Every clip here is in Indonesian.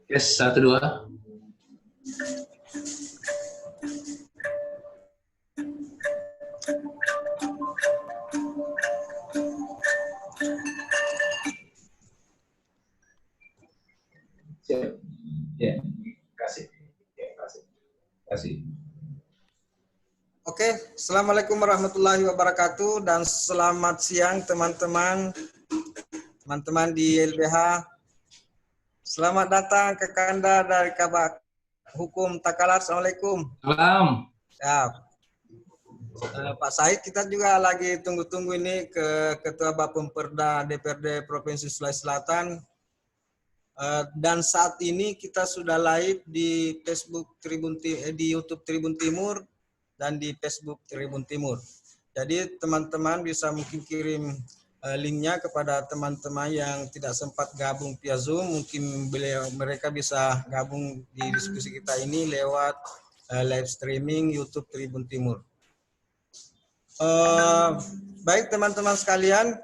Yes, 1, 2. Siap. Ya, kasih. Ya, kasih. Oke, Assalamualaikum warahmatullahi wabarakatuh dan selamat siang teman-teman di LBH. Selamat datang ke Kanda dari Kabak Hukum Takalar. Assalamualaikum. Salam. Ya, Pak Said, kita juga lagi tunggu-tunggu ini ke Ketua Bapemperda DPRD Provinsi Sulawesi Selatan. Dan saat ini kita sudah live di Facebook di YouTube Tribun Timur dan di Facebook Tribun Timur. Jadi teman-teman bisa mungkin kirim linknya kepada teman-teman yang tidak sempat gabung via Zoom. Mungkin mereka bisa gabung di diskusi kita ini lewat live streaming YouTube Tribun Timur. Baik teman-teman sekalian,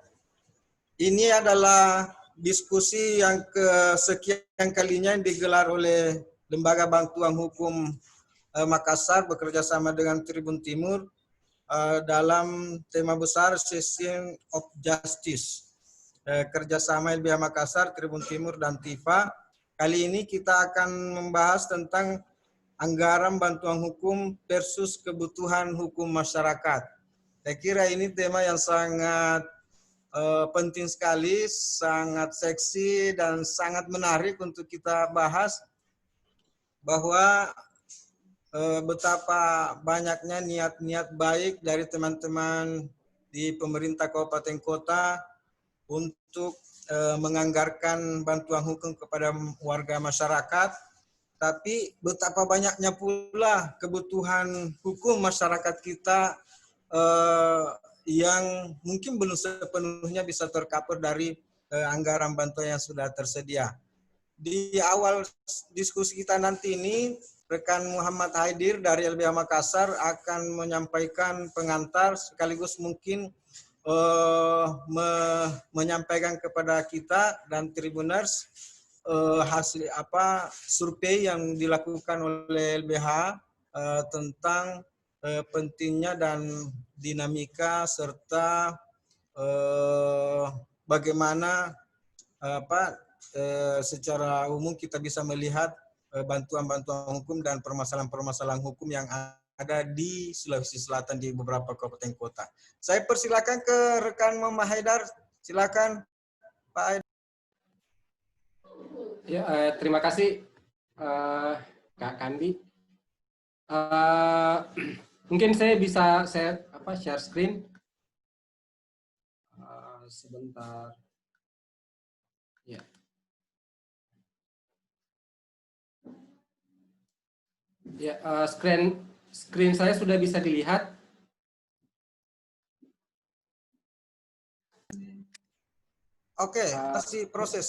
ini adalah diskusi yang kesekian kalinya yang digelar oleh Lembaga Bantuan Hukum Makassar bekerjasama dengan Tribun Timur dalam tema besar System of Justice, kerjasama LBH Makassar, Tribun Timur, dan TIFA. Kali ini kita akan membahas tentang anggaran bantuan hukum versus kebutuhan hukum masyarakat. Saya kira ini tema yang sangat penting sekali, sangat seksi dan sangat menarik untuk kita bahas, bahwa betapa banyaknya niat-niat baik dari teman-teman di pemerintah kabupaten kota untuk menganggarkan bantuan hukum kepada warga masyarakat, tapi betapa banyaknya pula kebutuhan hukum masyarakat kita yang mungkin belum sepenuhnya bisa tercover dari anggaran bantuan yang sudah tersedia. Di awal diskusi kita nanti ini, rekan Muhammad Haidir dari LBH Makassar akan menyampaikan pengantar sekaligus mungkin menyampaikan kepada kita dan Tribuners hasil survei yang dilakukan oleh LBH tentang pentingnya dan dinamika serta bagaimana secara umum kita bisa melihat bantuan-bantuan hukum dan permasalahan-permasalahan hukum yang ada di Sulawesi Selatan di beberapa kabupaten kota. Saya persilakan ke rekan Muhammad Haidar. Silakan Pak Haidar. Ya, terima kasih Kak Kandi. Mungkin saya bisa share screen sebentar. Ya. Ya, screen saya sudah bisa dilihat. Oke, masih proses.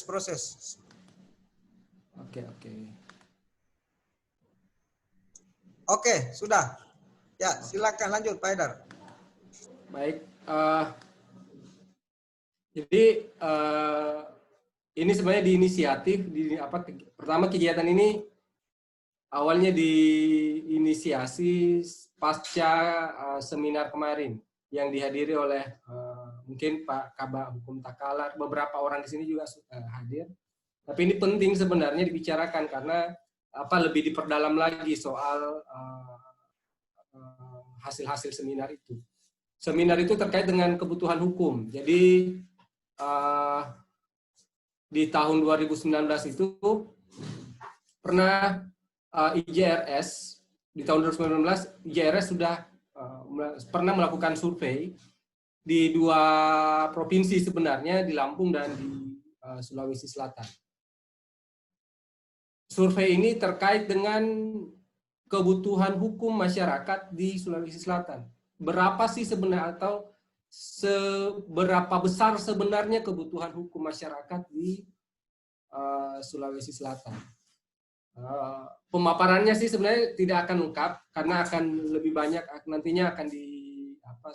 Oke, sudah. Ya, silakan lanjut Pak Haidar. Baik. Jadi ini sebenarnya diinisiatif pertama kegiatan ini awalnya diinisiasi pasca seminar kemarin yang dihadiri oleh mungkin Pak Kabak Hukum Takalar, beberapa orang di sini juga hadir. Tapi ini penting sebenarnya dibicarakan karena lebih diperdalam lagi soal hasil-hasil seminar itu. Seminar itu terkait dengan kebutuhan hukum. Jadi di tahun 2019 itu pernah IJRS, di tahun 2019 IJRS sudah pernah melakukan survei di 2 provinsi sebenarnya, di Lampung dan di Sulawesi Selatan. Survei ini terkait dengan kebutuhan hukum masyarakat di Sulawesi Selatan. Berapa sih sebenarnya, atau seberapa besar sebenarnya kebutuhan hukum masyarakat di Sulawesi Selatan. Pemaparannya sih sebenarnya tidak akan lengkap karena akan lebih banyak nantinya akan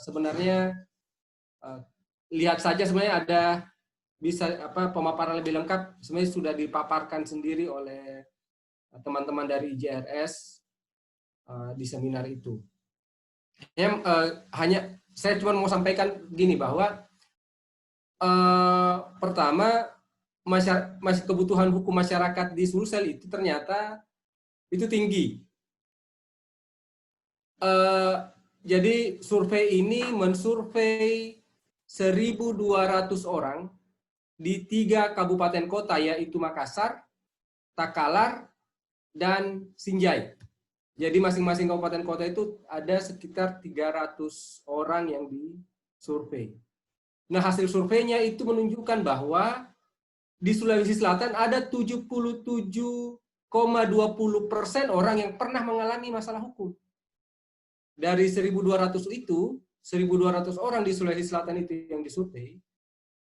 sebenarnya lihat saja sebenarnya ada bisa pemaparan lebih lengkap sebenarnya sudah dipaparkan sendiri oleh teman-teman dari IJRS di seminar itu. Hanya saya cuma mau sampaikan gini bahwa pertama kebutuhan hukum masyarakat di Sulsel itu ternyata itu tinggi. Jadi survei ini mensurvei 1.200 orang di 3 kabupaten kota, yaitu Makassar, Takalar, dan Sinjai. Jadi masing-masing kabupaten kota itu ada sekitar 300 orang yang disurvei. Nah, hasil surveinya itu menunjukkan bahwa di Sulawesi Selatan ada 77,20% orang yang pernah mengalami masalah hukum. Dari 1.200 itu, 1.200 orang di Sulawesi Selatan itu yang disurvei,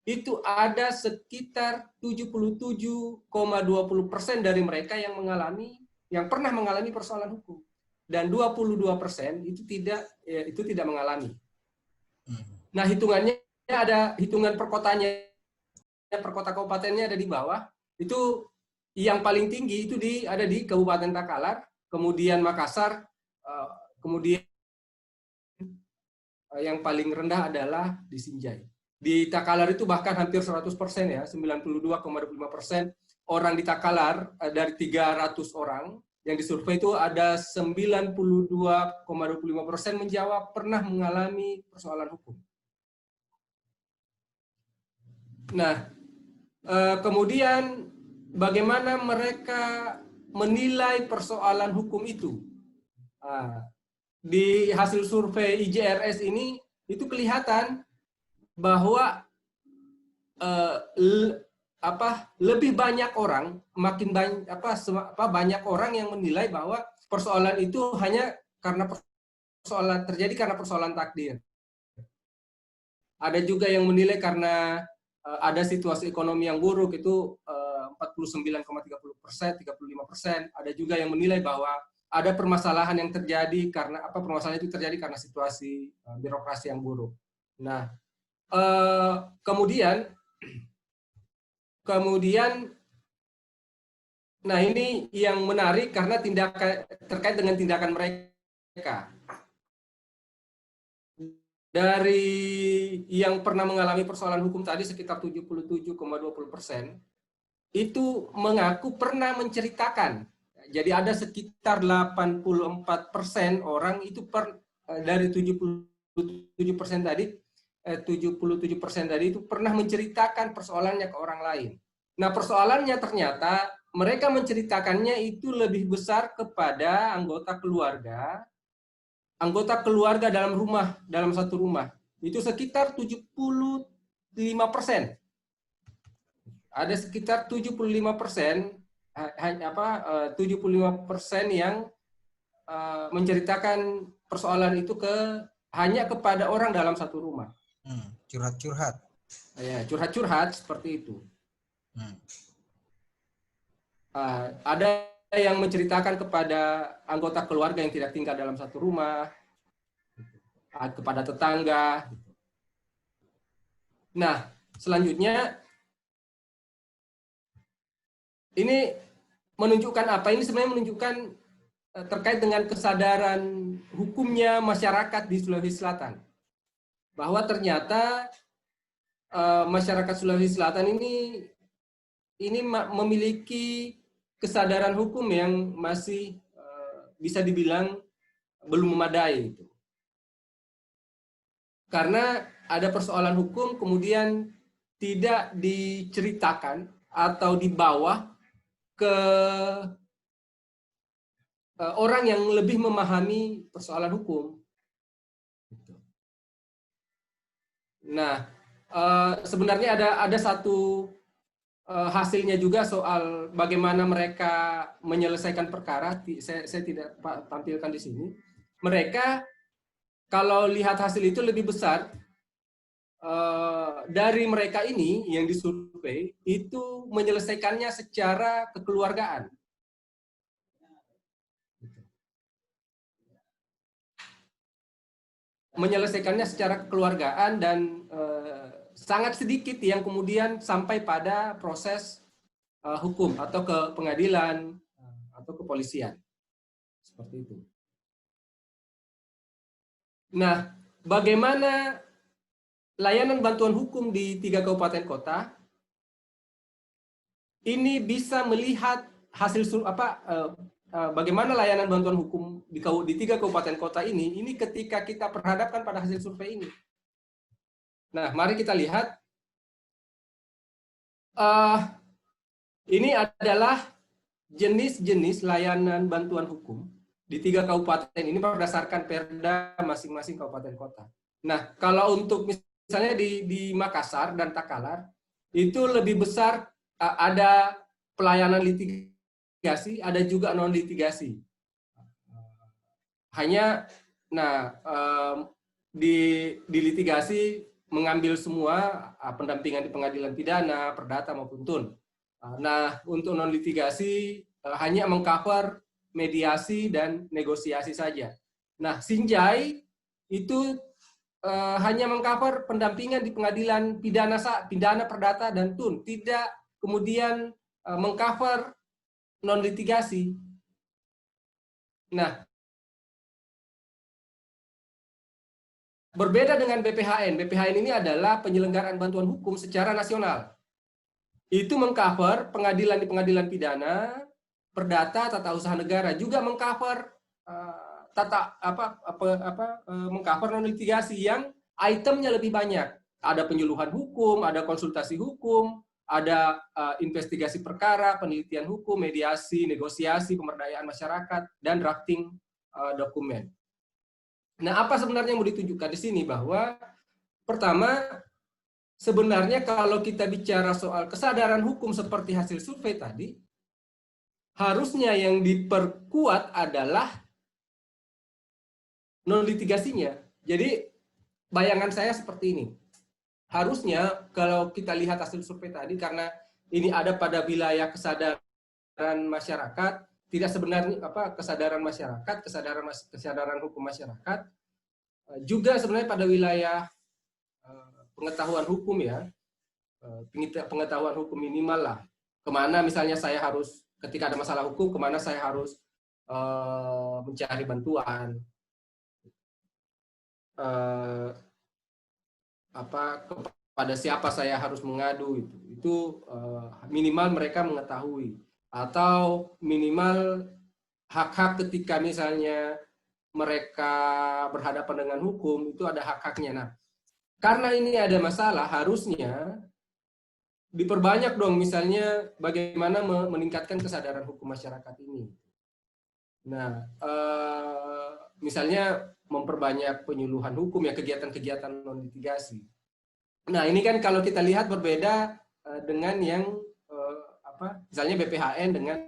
itu ada sekitar 77,20% dari mereka yang pernah mengalami persoalan hukum, dan 22% itu tidak mengalami. Nah, hitungannya ada hitungan per kotanya, per kota kabupatennya ada di bawah. Itu yang paling tinggi itu ada di Kabupaten Takalar, kemudian Makassar, kemudian yang paling rendah adalah di Sinjai. Di Takalar itu bahkan hampir 100% ya, 92,25% orang di Takalar dari 300 orang yang disurvei itu ada 92,25% menjawab pernah mengalami persoalan hukum. Nah, kemudian bagaimana mereka menilai persoalan hukum itu? Di hasil survei IJRS ini itu kelihatan bahwa lebih banyak orang, banyak orang yang menilai bahwa persoalan itu hanya karena terjadi karena persoalan takdir. Ada juga yang menilai karena ada situasi ekonomi yang buruk, itu 49,30%, 35%. Ada juga yang menilai bahwa ada permasalahan yang terjadi karena permasalahan itu terjadi karena situasi birokrasi yang buruk. Nah, kemudian nah ini yang menarik karena terkait dengan tindakan mereka. Dari yang pernah mengalami persoalan hukum tadi sekitar 77,20%, itu mengaku pernah menceritakan. Jadi ada sekitar 84% orang itu dari 77% tadi, 77% tadi itu pernah menceritakan persoalannya ke orang lain. Nah, persoalannya ternyata mereka menceritakannya itu lebih besar kepada anggota keluarga dalam satu rumah. Itu sekitar 75%. Ada sekitar 75%, 75% yang menceritakan persoalan itu hanya kepada orang dalam satu rumah. Curhat-curhat. Ya, curhat-curhat seperti itu. Ada yang menceritakan kepada anggota keluarga yang tidak tinggal dalam satu rumah, kepada tetangga. Nah, selanjutnya ini menunjukkan apa? Ini sebenarnya menunjukkan terkait dengan kesadaran hukumnya masyarakat di Sulawesi Selatan. Bahwa ternyata masyarakat Sulawesi Selatan ini memiliki kesadaran hukum yang masih bisa dibilang belum memadai. Karena ada persoalan hukum kemudian tidak diceritakan atau dibawa ke orang yang lebih memahami persoalan hukum. Nah, sebenarnya ada satu hasilnya juga soal bagaimana mereka menyelesaikan perkara. Saya tidak tampilkan di sini. Mereka kalau lihat hasil itu lebih besar dari mereka ini yang disurvei itu menyelesaikannya secara kekeluargaan. Menyelesaikannya secara kekeluargaan dan sangat sedikit yang kemudian sampai pada proses hukum atau ke pengadilan atau kepolisian. Seperti itu. Nah, bagaimana layanan bantuan hukum di 3 kabupaten kota ini bisa melihat hasil bagaimana layanan bantuan hukum di 3 kabupaten kota ini ketika kita perhadapkan pada hasil survei ini. Nah, mari kita lihat. Ini adalah jenis-jenis layanan bantuan hukum di 3 kabupaten ini berdasarkan perda masing-masing kabupaten kota. Nah, kalau untuk misalnya di Makassar dan Takalar, itu lebih besar ada pelayanan litigasi, ada juga non-litigasi. Hanya, di litigasi mengambil semua pendampingan di pengadilan pidana, perdata maupun tun. Nah, untuk non-litigasi hanya mengcover mediasi dan negosiasi saja. Nah, Sinjai itu hanya mengcover pendampingan di pengadilan pidana, perdata, dan tun. Tidak kemudian mengcover non-litigasi. Nah, berbeda dengan BPHN. BPHN ini adalah penyelenggaraan bantuan hukum secara nasional. Itu mengcover pengadilan di pengadilan pidana, perdata, tata usaha negara, juga mengcover mengcover non litigasi yang itemnya lebih banyak. Ada penyuluhan hukum, ada konsultasi hukum, ada investigasi perkara, penelitian hukum, mediasi, negosiasi, pemberdayaan masyarakat, dan drafting dokumen. Nah, apa sebenarnya yang mau ditunjukkan di sini? Bahwa pertama, sebenarnya kalau kita bicara soal kesadaran hukum seperti hasil survei tadi, harusnya yang diperkuat adalah non-litigasinya. Jadi, bayangan saya seperti ini. Harusnya kalau kita lihat hasil survei tadi, karena ini ada pada wilayah kesadaran masyarakat, tidak sebenarnya kesadaran masyarakat, kesadaran hukum masyarakat, juga sebenarnya pada wilayah pengetahuan hukum ya, pengetahuan hukum minimal lah. Kemana misalnya saya harus, ketika ada masalah hukum, kemana saya harus mencari bantuan, kepada siapa saya harus mengadu, itu minimal mereka mengetahui, atau minimal hak-hak ketika misalnya mereka berhadapan dengan hukum, itu ada hak-haknya. Nah, karena ini ada masalah, harusnya diperbanyak dong misalnya bagaimana meningkatkan kesadaran hukum masyarakat ini. Nah, misalnya memperbanyak penyuluhan hukum ya, kegiatan-kegiatan non-litigasi. Nah, ini kan kalau kita lihat berbeda dengan yang misalnya BPHN dengan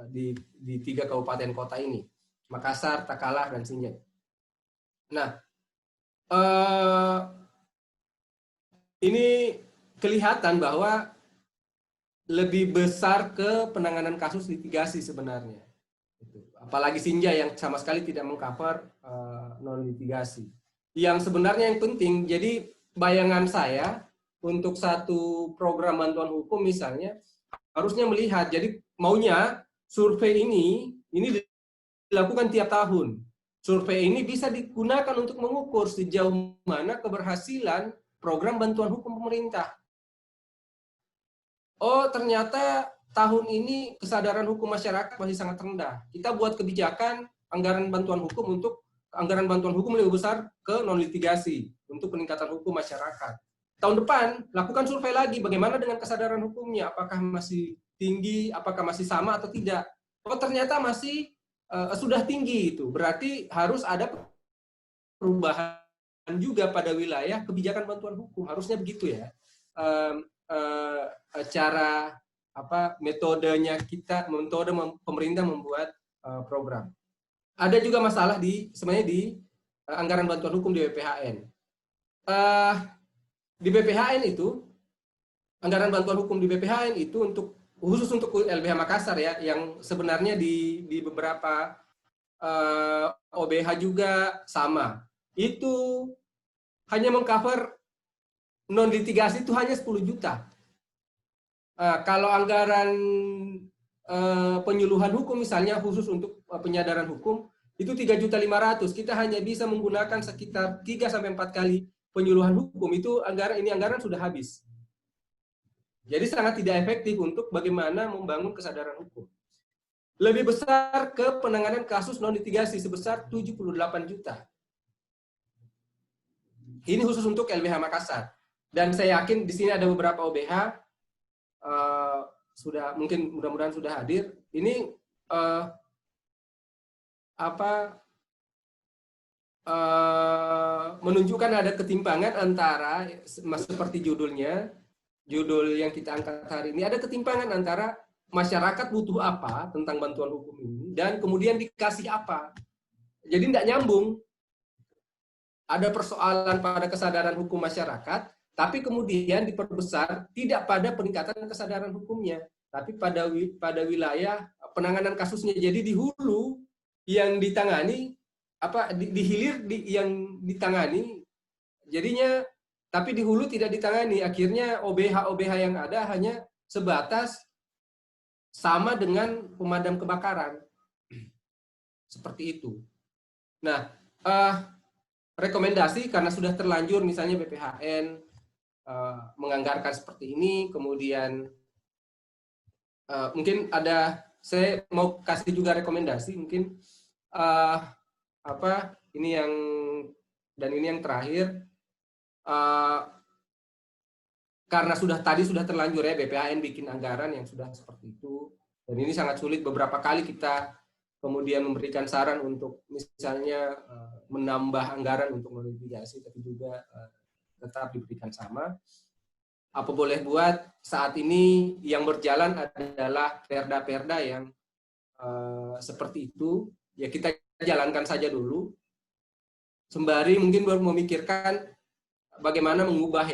di 3 kabupaten kota ini, Makassar, Takalar, dan Sinjai. Nah, ini kelihatan bahwa lebih besar ke penanganan kasus litigasi sebenarnya. Apalagi Sinjai yang sama sekali tidak mengcover non-litigasi. Yang sebenarnya yang penting, jadi bayangan saya untuk satu program bantuan hukum misalnya, harusnya melihat, jadi maunya survei ini dilakukan tiap tahun. Survei ini bisa digunakan untuk mengukur sejauh mana keberhasilan program bantuan hukum pemerintah. Oh, ternyata tahun ini kesadaran hukum masyarakat masih sangat rendah. Kita buat kebijakan anggaran bantuan hukum lebih besar ke non-litigasi untuk peningkatan hukum masyarakat. Tahun depan, lakukan survei lagi bagaimana dengan kesadaran hukumnya, apakah masih tinggi, apakah masih sama atau tidak. Oh, ternyata masih sudah tinggi itu. Berarti harus ada perubahan juga pada wilayah kebijakan bantuan hukum. Harusnya begitu ya. Cara metodenya pemerintah membuat program. Ada juga masalah sebenarnya di anggaran bantuan hukum di BPHN. Di BPHN itu, anggaran bantuan hukum di BPHN itu khusus untuk LBH Makassar ya, yang sebenarnya di beberapa OBH juga sama. Itu hanya mengcover non-litigasi itu hanya 10 juta. Kalau anggaran penyuluhan hukum misalnya khusus untuk penyadaran hukum itu 3.500.000. Kita hanya bisa menggunakan sekitar 3-4 kali penyuluhan hukum, itu anggaran sudah habis. Jadi sangat tidak efektif untuk bagaimana membangun kesadaran hukum. Lebih besar ke penanganan kasus non-litigasi sebesar 78 juta. Ini khusus untuk LBH Makassar. Dan saya yakin di sini ada beberapa OBH sudah, mungkin mudah-mudahan sudah hadir. Ini menunjukkan ada ketimpangan antara, seperti judul yang kita angkat hari ini, ada ketimpangan antara masyarakat butuh apa tentang bantuan hukum ini dan kemudian dikasih apa. Jadi tidak nyambung. Ada persoalan pada kesadaran hukum masyarakat, tapi kemudian diperbesar tidak pada peningkatan kesadaran hukumnya, tapi pada wilayah penanganan kasusnya. Jadi di hulu yang ditangani, di hilir yang ditangani, jadinya tapi di hulu tidak ditangani. Akhirnya OBH yang ada hanya sebatas sama dengan pemadam kebakaran. Seperti itu. Nah, rekomendasi karena sudah terlanjur misalnya BPHN menganggarkan seperti ini, kemudian mungkin saya mau kasih juga rekomendasi mungkin ini yang terakhir. Karena sudah terlanjur ya BPHN bikin anggaran yang sudah seperti itu, dan ini sangat sulit. Beberapa kali kita kemudian memberikan saran untuk misalnya menambah anggaran untuk non-litigasi, tapi juga tetap diberikan sama. Apa boleh buat saat ini yang berjalan adalah perda-perda yang seperti itu, ya kita jalankan saja dulu, sembari mungkin baru memikirkan bagaimana mengubah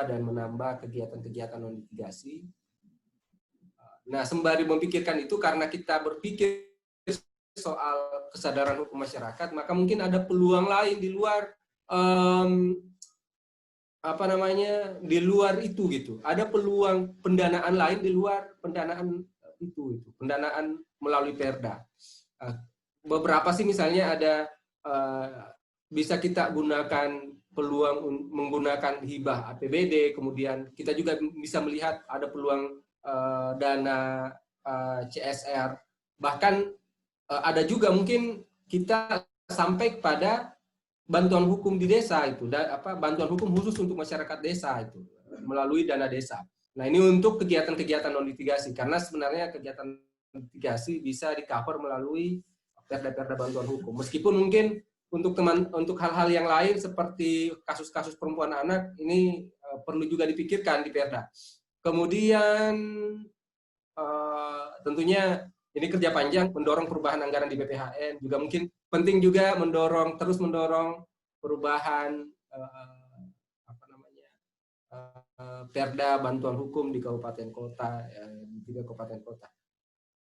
dan menambah kegiatan-kegiatan non-litigasi. Nah, sembari memikirkan itu, karena kita berpikir soal kesadaran hukum masyarakat, maka mungkin ada peluang lain di luar di luar itu gitu. Ada peluang pendanaan lain di luar pendanaan itu. Pendanaan melalui perda. Beberapa sih misalnya ada bisa kita gunakan peluang menggunakan hibah APBD, kemudian kita juga bisa melihat ada peluang dana CSR, bahkan ada juga mungkin kita sampai pada bantuan hukum di desa itu, bantuan hukum khusus untuk masyarakat desa itu melalui dana desa. Nah, ini untuk kegiatan-kegiatan non-litigasi, karena sebenarnya kegiatan litigasi bisa di-cover melalui perda-perda bantuan hukum. Meskipun mungkin untuk hal-hal yang lain seperti kasus-kasus perempuan anak ini perlu juga dipikirkan di perda. Kemudian tentunya ini kerja panjang mendorong perubahan anggaran di BPHN, juga mungkin penting juga terus mendorong perubahan perda bantuan hukum di kabupaten kota, di 3 kabupaten kota.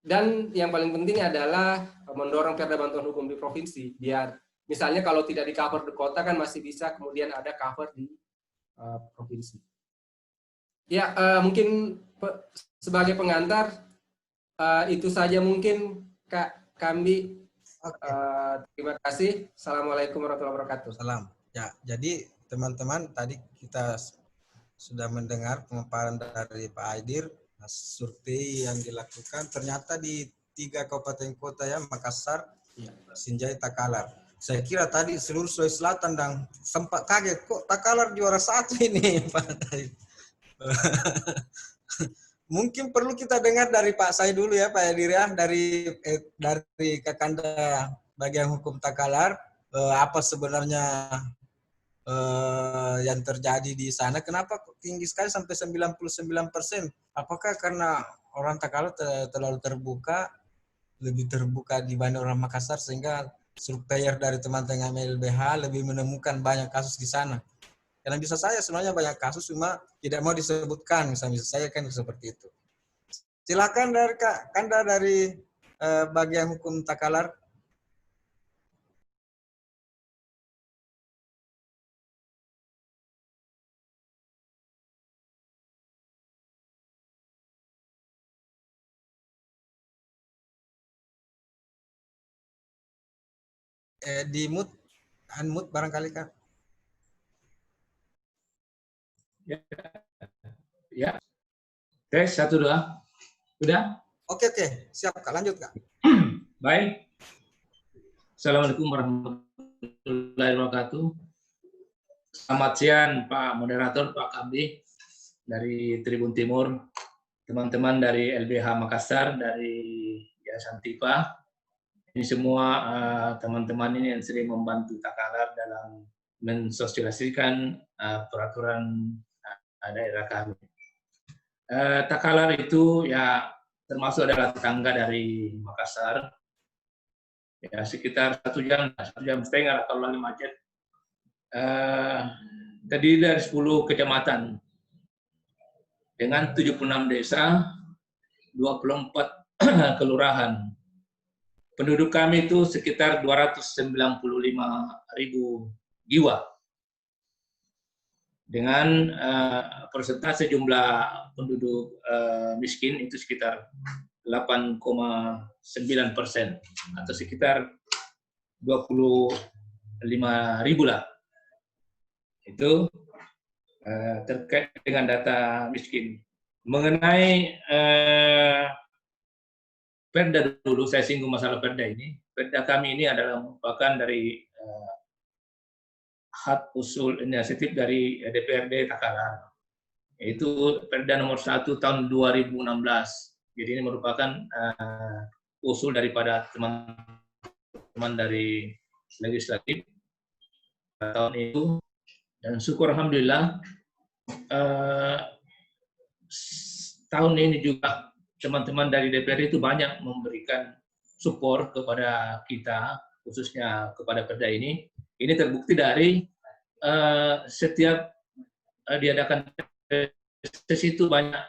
Dan yang paling penting adalah mendorong perda bantuan hukum di provinsi, biar misalnya kalau tidak di cover di kota kan masih bisa kemudian ada cover di provinsi. Ya, mungkin sebagai pengantar itu saja mungkin Kak Kambi. Terima kasih. Assalamualaikum warahmatullahi wabarakatuh. Salam. Ya, jadi teman-teman tadi kita sudah mendengar pemaparan dari Pak Aidir, survei yang dilakukan ternyata di 3 kabupaten kota ya, Makassar, Sinjai, Takalar. Saya kira tadi seluruh Sulawesi Selatan dan sempat kaget kok Takalar juara 1 ini, Pak. Mungkin perlu kita dengar dari Pak Sai dulu ya, Pak Aidir ya, dari Kakanda bagian hukum Takalar. apa sebenarnya yang terjadi di sana. Kenapa tinggi sekali sampai 99%? Apakah karena orang Takalar terlalu terbuka, lebih terbuka dibanding orang Makassar, sehingga surveyor dari teman-teman LBH lebih menemukan banyak kasus di sana? Karena bisa saya sebenarnya banyak kasus, cuma tidak mau disebutkan, misalnya saya kan seperti itu. Silakan dari Kak Kanda dari bagian hukum Takalar. Di mute, unmute barangkali Kak. Ya. Tes 1 2. Udah? Oke, siap Kak, lanjut Kak. Baik. Assalamualaikum warahmatullahi wabarakatuh. Selamat siang Pak Moderator, Pak Kabdi dari Tribun Timur, teman-teman dari LBH Makassar, dari Yayasan TIPA. Ini semua teman-teman ini yang sering membantu Takalar dalam mensosialisasikan peraturan daerah kami. Takalar itu ya termasuk adalah tetangga dari Makassar. Ya sekitar 1 jam setengah kalau lagi macet. Terdiri dari 10 kecamatan dengan 76 desa, 24 kelurahan. Penduduk kami itu sekitar 295.000 jiwa. Dengan persentase jumlah penduduk miskin itu sekitar 8,9% atau sekitar 25.000 lah. Itu terkait dengan data miskin. Mengenai Perda dulu, saya singgung masalah Perda ini. Perda kami ini adalah merupakan dari hak usul inisiatif dari DPRD Takalar. Itu Perda nomor 1 tahun 2016. Jadi ini merupakan usul daripada teman-teman dari legislatif tahun itu. Dan syukur alhamdulillah tahun ini juga teman-teman dari DPR itu banyak memberikan support kepada kita, khususnya kepada Perda ini. Ini terbukti dari setiap diadakan sesi itu banyak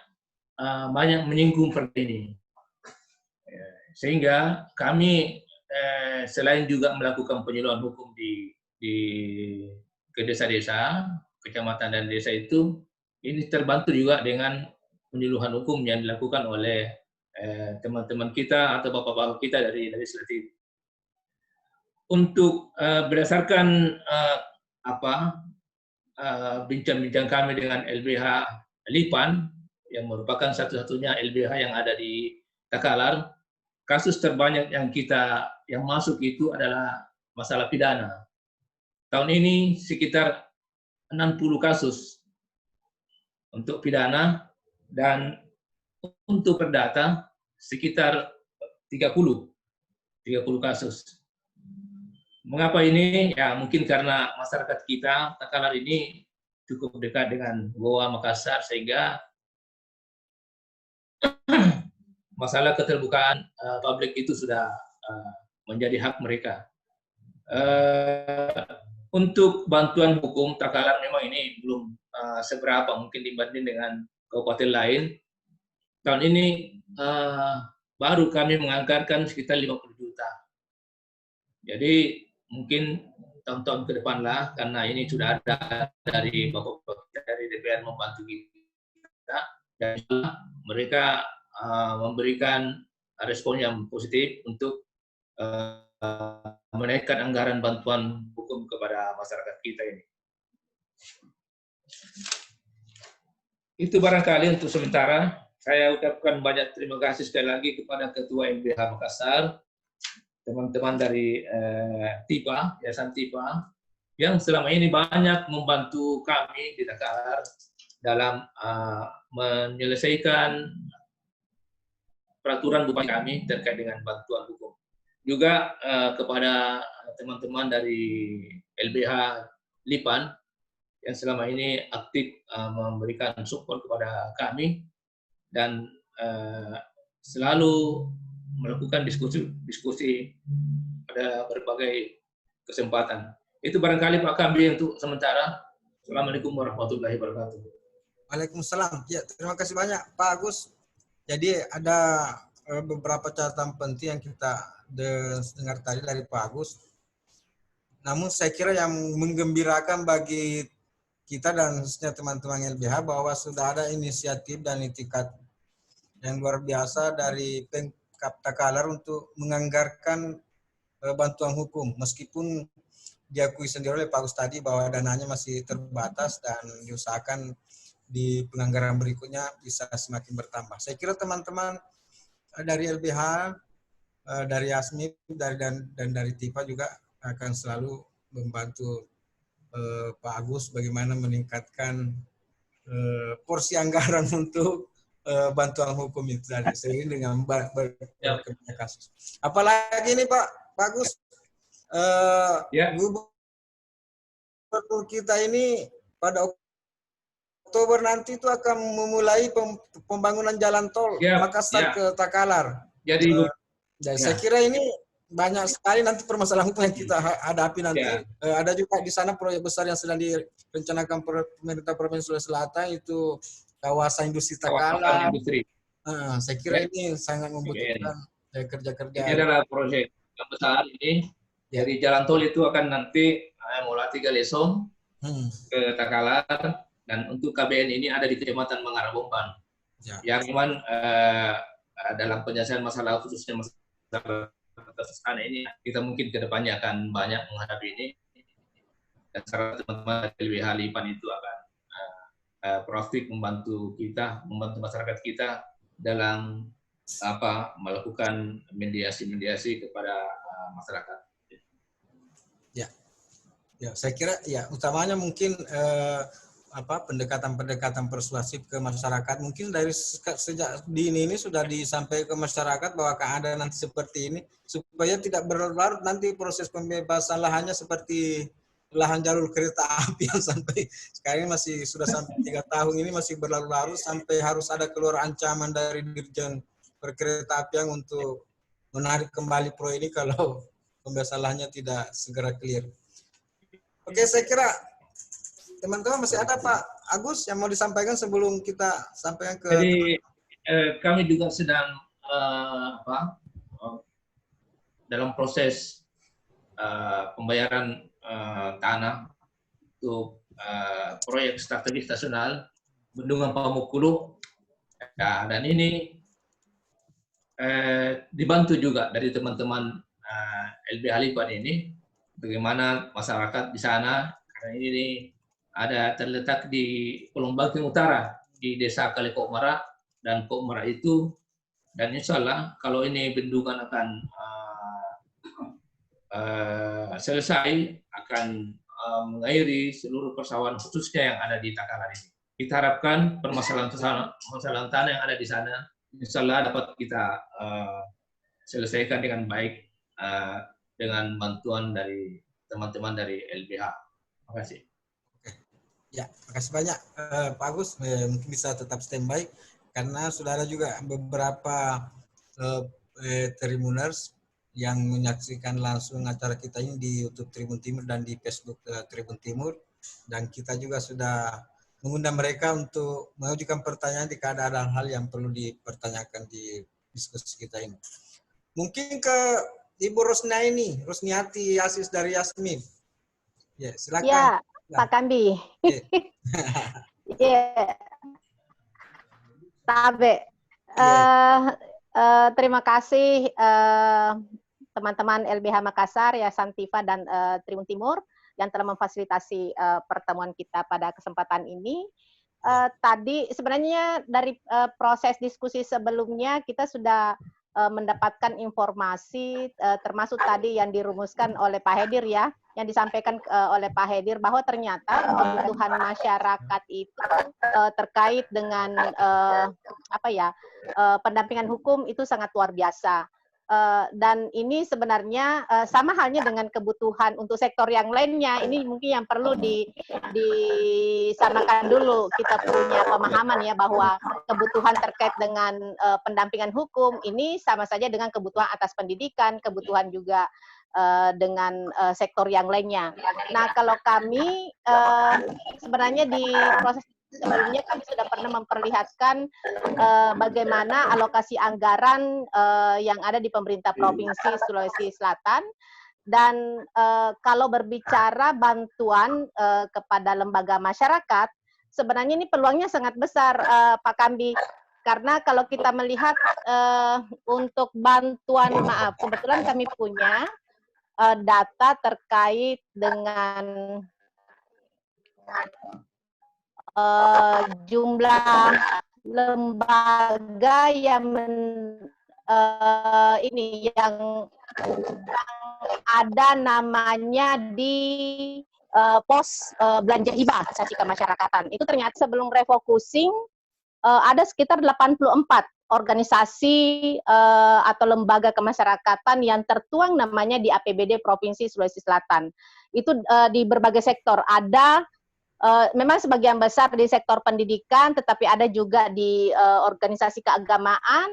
menyinggung Perda ini. Sehingga kami selain juga melakukan penyuluhan hukum ke desa-desa, kecamatan dan desa itu, ini terbantu juga dengan penyuluhan hukum yang dilakukan oleh teman-teman kita atau bapak-bapak kita dari legislatif. Untuk berdasarkan bincang-bincang kami dengan LBH Lipan, yang merupakan satu-satunya LBH yang ada di Takalar, kasus terbanyak yang masuk itu adalah masalah pidana. Tahun ini sekitar 60 kasus untuk pidana, dan untuk perdata sekitar 30 kasus. Mengapa ini? Ya mungkin karena masyarakat kita Takalar ini cukup dekat dengan Goa, Makassar, sehingga masalah keterbukaan publik itu sudah menjadi hak mereka. Untuk bantuan hukum Takalar memang ini belum seberapa mungkin dibanding dengan kabupaten lain. Tahun ini baru kami menganggarkan sekitar 50 juta. Jadi mungkin tahun-tahun ke depan lah, karena ini sudah ada dari bapak-bapak dari DPR membantu kita, dan mereka memberikan respon yang positif untuk menaikkan anggaran bantuan hukum kepada masyarakat kita ini. Itu barangkali untuk sementara. Saya ucapkan banyak terima kasih sekali lagi kepada Ketua LBH Makassar, teman-teman dari TIPA, Yayasan TIPA, yang selama ini banyak membantu kami di Takalar dalam menyelesaikan peraturan bupati kami terkait dengan bantuan hukum. Juga kepada teman-teman dari LBH Lipan yang selama ini aktif memberikan support kepada kami dan selalu melakukan diskusi pada berbagai kesempatan. Itu barangkali Pak Kambi untuk sementara. Assalamualaikum warahmatullahi wabarakatuh. Waalaikumsalam. Ya, terima kasih banyak Pak Agus. Jadi ada beberapa catatan penting yang kita dengar tadi dari Pak Agus. Namun saya kira yang menggembirakan bagi kita dan khususnya teman-teman LBH bahwa sudah ada inisiatif dan itikat yang luar biasa dari Pemkab Takalar untuk menganggarkan bantuan hukum, meskipun diakui sendiri oleh Pak Agus tadi bahwa dananya masih terbatas dan diusahakan di penganggaran berikutnya bisa semakin bertambah. Saya kira teman-teman dari LBH, dari ASMIP, dan dari TIPA juga akan selalu membantu Pak Agus bagaimana meningkatkan porsi anggaran untuk bantuan hukum itu tadi seiring dengan berkembangnya kasus. Apalagi ini Pak Agus, gubernur kita ini pada Oktober nanti itu akan memulai pembangunan jalan tol Makassar ke Takalar. Jadi saya kira ini banyak sekali nanti permasalahan hukum yang kita hadapi nanti. Ada juga di sana proyek besar yang sedang direncanakan pemerintah Provinsi Sulawesi Selatan, itu kawasan industri Takalar. Saya kira ini sangat membutuhkan kerja-kerja. Ini adalah proyek yang besar ini. Dari jalan tol itu akan nanti mulai 3 Lesong ke Takalar, dan untuk KBN ini ada di Kecamatan Mangarabomban. Yang memang dalam penyelesaian masalah khususnya masalah kesana ini kita mungkin ke depannya akan banyak menghadapi ini, dan sekarang teman-teman dari LBH Lipan itu akan proaktif membantu kita, membantu masyarakat kita dalam melakukan mediasi kepada masyarakat. Ya, saya kira ya utamanya mungkin pendekatan persuasif ke masyarakat. Mungkin dari sejak dini ini sudah disampaikan ke masyarakat bahwa keadaan nanti seperti ini, supaya tidak berlarut nanti proses pembebasan lahannya seperti lahan jalur kereta api yang sampai sekarang masih sudah sampai 3 tahun ini masih berlarut-larut, sampai harus ada keluar ancaman dari Dirjen Perkereta Apian untuk menarik kembali proyek ini kalau pembebasan lahannya tidak segera clear. Oke, saya kira teman-teman masih ada Pak Agus yang mau disampaikan sebelum kita sampaikan ke. Jadi kami juga sedang dalam proses pembayaran tanah untuk proyek strategis nasional Bendungan Pamukulu, dan ini dibantu juga dari teman-teman LBH Lipan ini, bagaimana masyarakat di sana, karena ini ada terletak di Pulau Bangking Utara, di Desa Kalikokmara dan Kokmara itu, dan insya Allah kalau ini bendungan akan selesai, akan mengairi seluruh persawahan khususnya yang ada di Takalar ini. Kita harapkan permasalahan tanah yang ada di sana, insya Allah dapat kita selesaikan dengan baik dengan bantuan dari teman-teman dari LBH. Terima kasih. Ya, terima kasih banyak Pak Agus. Mungkin bisa tetap standby karena sudah ada juga beberapa Tribuners yang menyaksikan langsung acara kita ini di YouTube Tribun Timur dan di Facebook Tribun Timur, dan kita juga sudah mengundang mereka untuk mengajukan pertanyaan jika ada hal yang perlu dipertanyakan di diskusi kita ini. Mungkin ke Ibu Rosniati Asis dari Yasmin. Ya, silakan. Ya, Pak Kambi. Ya. Tabe. Terima kasih teman-teman LBH Makassar, Yayasan TIPA dan Tribun Timur yang telah memfasilitasi pertemuan kita pada kesempatan ini. Tadi sebenarnya dari proses diskusi sebelumnya kita sudah mendapatkan informasi termasuk tadi yang dirumuskan oleh Pak Hedir ya, yang disampaikan oleh Pak Hedir bahwa ternyata kebutuhan masyarakat itu terkait dengan pendampingan hukum itu sangat luar biasa. Dan ini sebenarnya sama halnya dengan kebutuhan untuk sektor yang lainnya. Ini mungkin yang perlu disamakan dulu. Kita punya pemahaman ya bahwa kebutuhan terkait dengan pendampingan hukum ini sama saja dengan kebutuhan atas pendidikan, kebutuhan juga dengan sektor yang lainnya. Nah, kalau kami sebenarnya di proses sebelumnya kami sudah pernah memperlihatkan bagaimana alokasi anggaran yang ada di pemerintah Provinsi Sulawesi Selatan. Dan kalau berbicara bantuan kepada lembaga masyarakat, sebenarnya ini peluangnya sangat besar, Pak Kambi. Karena kalau kita melihat untuk bantuan, maaf, kebetulan kami punya data terkait dengan jumlah lembaga yang yang ada namanya di pos belanja hibah asasi kemasyarakatan. Itu ternyata sebelum refocusing ada sekitar 84 organisasi atau lembaga kemasyarakatan yang tertuang namanya di APBD Provinsi Sulawesi Selatan. Itu di berbagai sektor. Ada memang sebagian besar di sektor pendidikan, tetapi ada juga di organisasi keagamaan,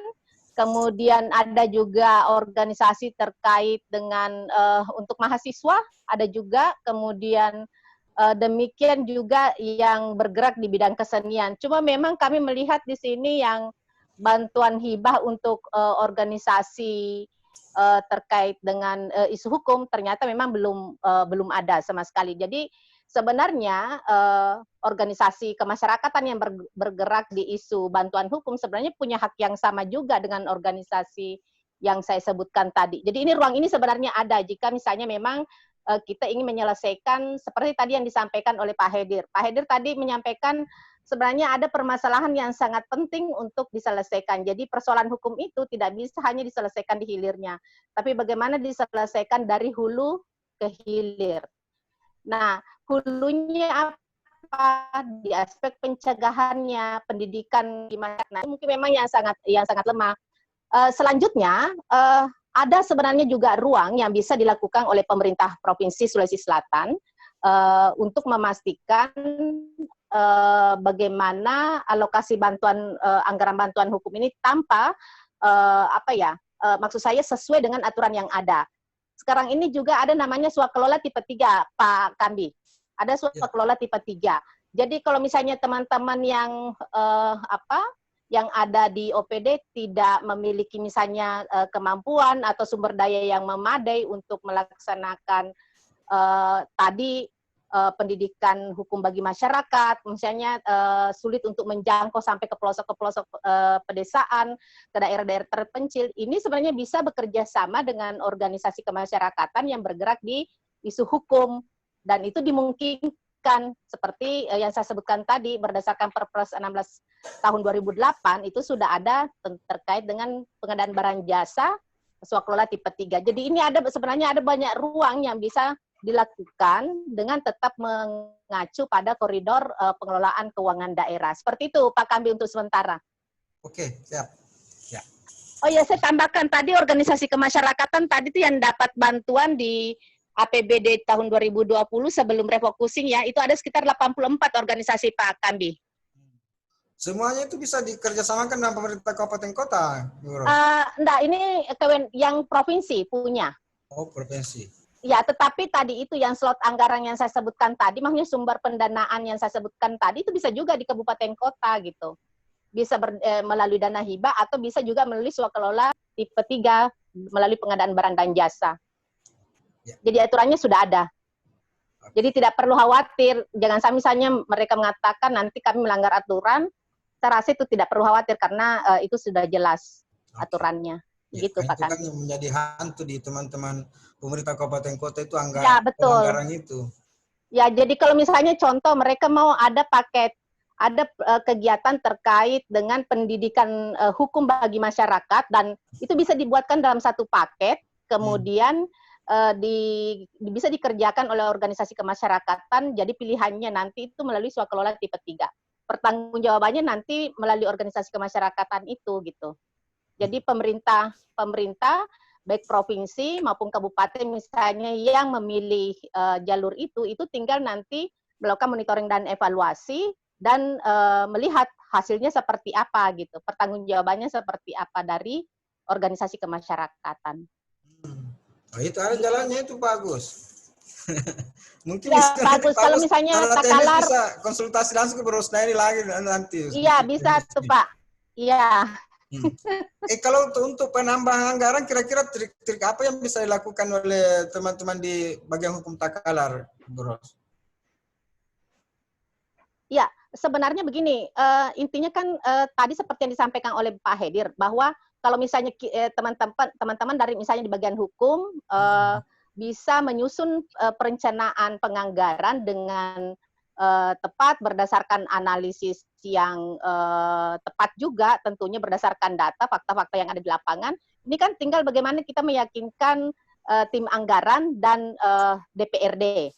kemudian ada juga organisasi terkait dengan untuk mahasiswa, ada juga, kemudian demikian juga yang bergerak di bidang kesenian. Cuma memang kami melihat di sini yang bantuan hibah untuk organisasi terkait dengan isu hukum ternyata memang belum ada sama sekali. Jadi sebenarnya organisasi kemasyarakatan yang bergerak di isu bantuan hukum sebenarnya punya hak yang sama juga dengan organisasi yang saya sebutkan tadi. Jadi ini ruang ini sebenarnya ada jika misalnya memang kita ingin menyelesaikan seperti tadi yang disampaikan oleh Pak Hedir. Pak Hedir tadi menyampaikan sebenarnya ada permasalahan yang sangat penting untuk diselesaikan. Jadi persoalan hukum itu tidak bisa hanya diselesaikan di hilirnya, tapi bagaimana diselesaikan dari hulu ke hilir. Nah, hulunya apa? Di aspek pencegahannya, pendidikan gimana? Nah, mungkin memang yang sangat lemah. Selanjutnya ada sebenarnya juga ruang yang bisa dilakukan oleh pemerintah Provinsi Sulawesi Selatan untuk memastikan bagaimana alokasi bantuan anggaran bantuan hukum ini tanpa maksud saya sesuai dengan aturan yang ada. Sekarang ini juga ada namanya swakelola tipe 3, Pak Kambi. Ada swakelola tipe 3. Jadi kalau misalnya teman-teman yang yang ada di OPD tidak memiliki misalnya kemampuan atau sumber daya yang memadai untuk melaksanakan pendidikan hukum bagi masyarakat, misalnya sulit untuk menjangkau sampai ke pelosok-pelosok pedesaan, ke daerah-daerah terpencil, ini sebenarnya bisa bekerja sama dengan organisasi kemasyarakatan yang bergerak di isu hukum, dan itu dimungkinkan seperti yang saya sebutkan tadi, berdasarkan Perpres 16 tahun 2008, itu sudah ada terkait dengan pengadaan barang jasa, swakelola tipe 3. Jadi ini sebenarnya ada banyak ruang yang bisa dilakukan dengan tetap mengacu pada koridor pengelolaan keuangan daerah. Seperti itu Pak Kambi untuk sementara. Oke, siap. Ya. Oh ya, saya tambahkan tadi organisasi kemasyarakatan tadi itu yang dapat bantuan di APBD tahun 2020 sebelum refocusing ya, itu ada sekitar 84 organisasi Pak Kambi. Semuanya itu bisa dikerjasamakan dengan pemerintah kabupaten kota, enggak, ini yang provinsi punya. Oh, provinsi. Ya, tetapi tadi itu yang slot anggaran yang saya sebutkan tadi, maksudnya sumber pendanaan yang saya sebutkan tadi itu bisa juga di kabupaten kota gitu. Bisa melalui dana hibah atau bisa juga melalui swakelola tipe 3 melalui pengadaan barang dan jasa. Ya. Jadi aturannya sudah ada. Jadi tidak perlu khawatir, jangan sampai misalnya mereka mengatakan nanti kami melanggar aturan, saya rasa itu tidak perlu khawatir karena itu sudah jelas aturannya. Ya, gitu Pak kan yang menjadi hantu di teman-teman pemerintah kabupaten kota itu anggaran itu. Ya, jadi kalau misalnya contoh mereka mau ada paket, ada kegiatan terkait dengan pendidikan hukum bagi masyarakat dan itu bisa dibuatkan dalam satu paket, kemudian bisa dikerjakan oleh organisasi kemasyarakatan, jadi pilihannya nanti itu melalui swakelola tipe 3. Pertanggungjawabannya nanti melalui organisasi kemasyarakatan itu gitu. Jadi pemerintah baik provinsi maupun kabupaten misalnya yang memilih jalur itu tinggal nanti melakukan monitoring dan evaluasi dan melihat hasilnya seperti apa gitu, pertanggungjawabannya seperti apa dari organisasi kemasyarakatan. Oh, itu ada jalannya itu bagus. Mungkin ya bagus kalau misalnya Takalar bisa konsultasi langsung ke Bu Rosnari lagi nanti. Iya bisa tuh Pak. Iya. Kalau untuk penambahan anggaran, kira-kira trik-trik apa yang bisa dilakukan oleh teman-teman di bagian hukum Takalar, Bu Ros? Ya, sebenarnya begini, intinya kan tadi seperti yang disampaikan oleh Pak Hedir, bahwa kalau misalnya teman-teman dari misalnya di bagian hukum bisa menyusun perencanaan penganggaran dengan tepat berdasarkan analisis yang tepat juga, tentunya berdasarkan data, fakta-fakta yang ada di lapangan. Ini kan tinggal bagaimana kita meyakinkan tim anggaran dan DPRD,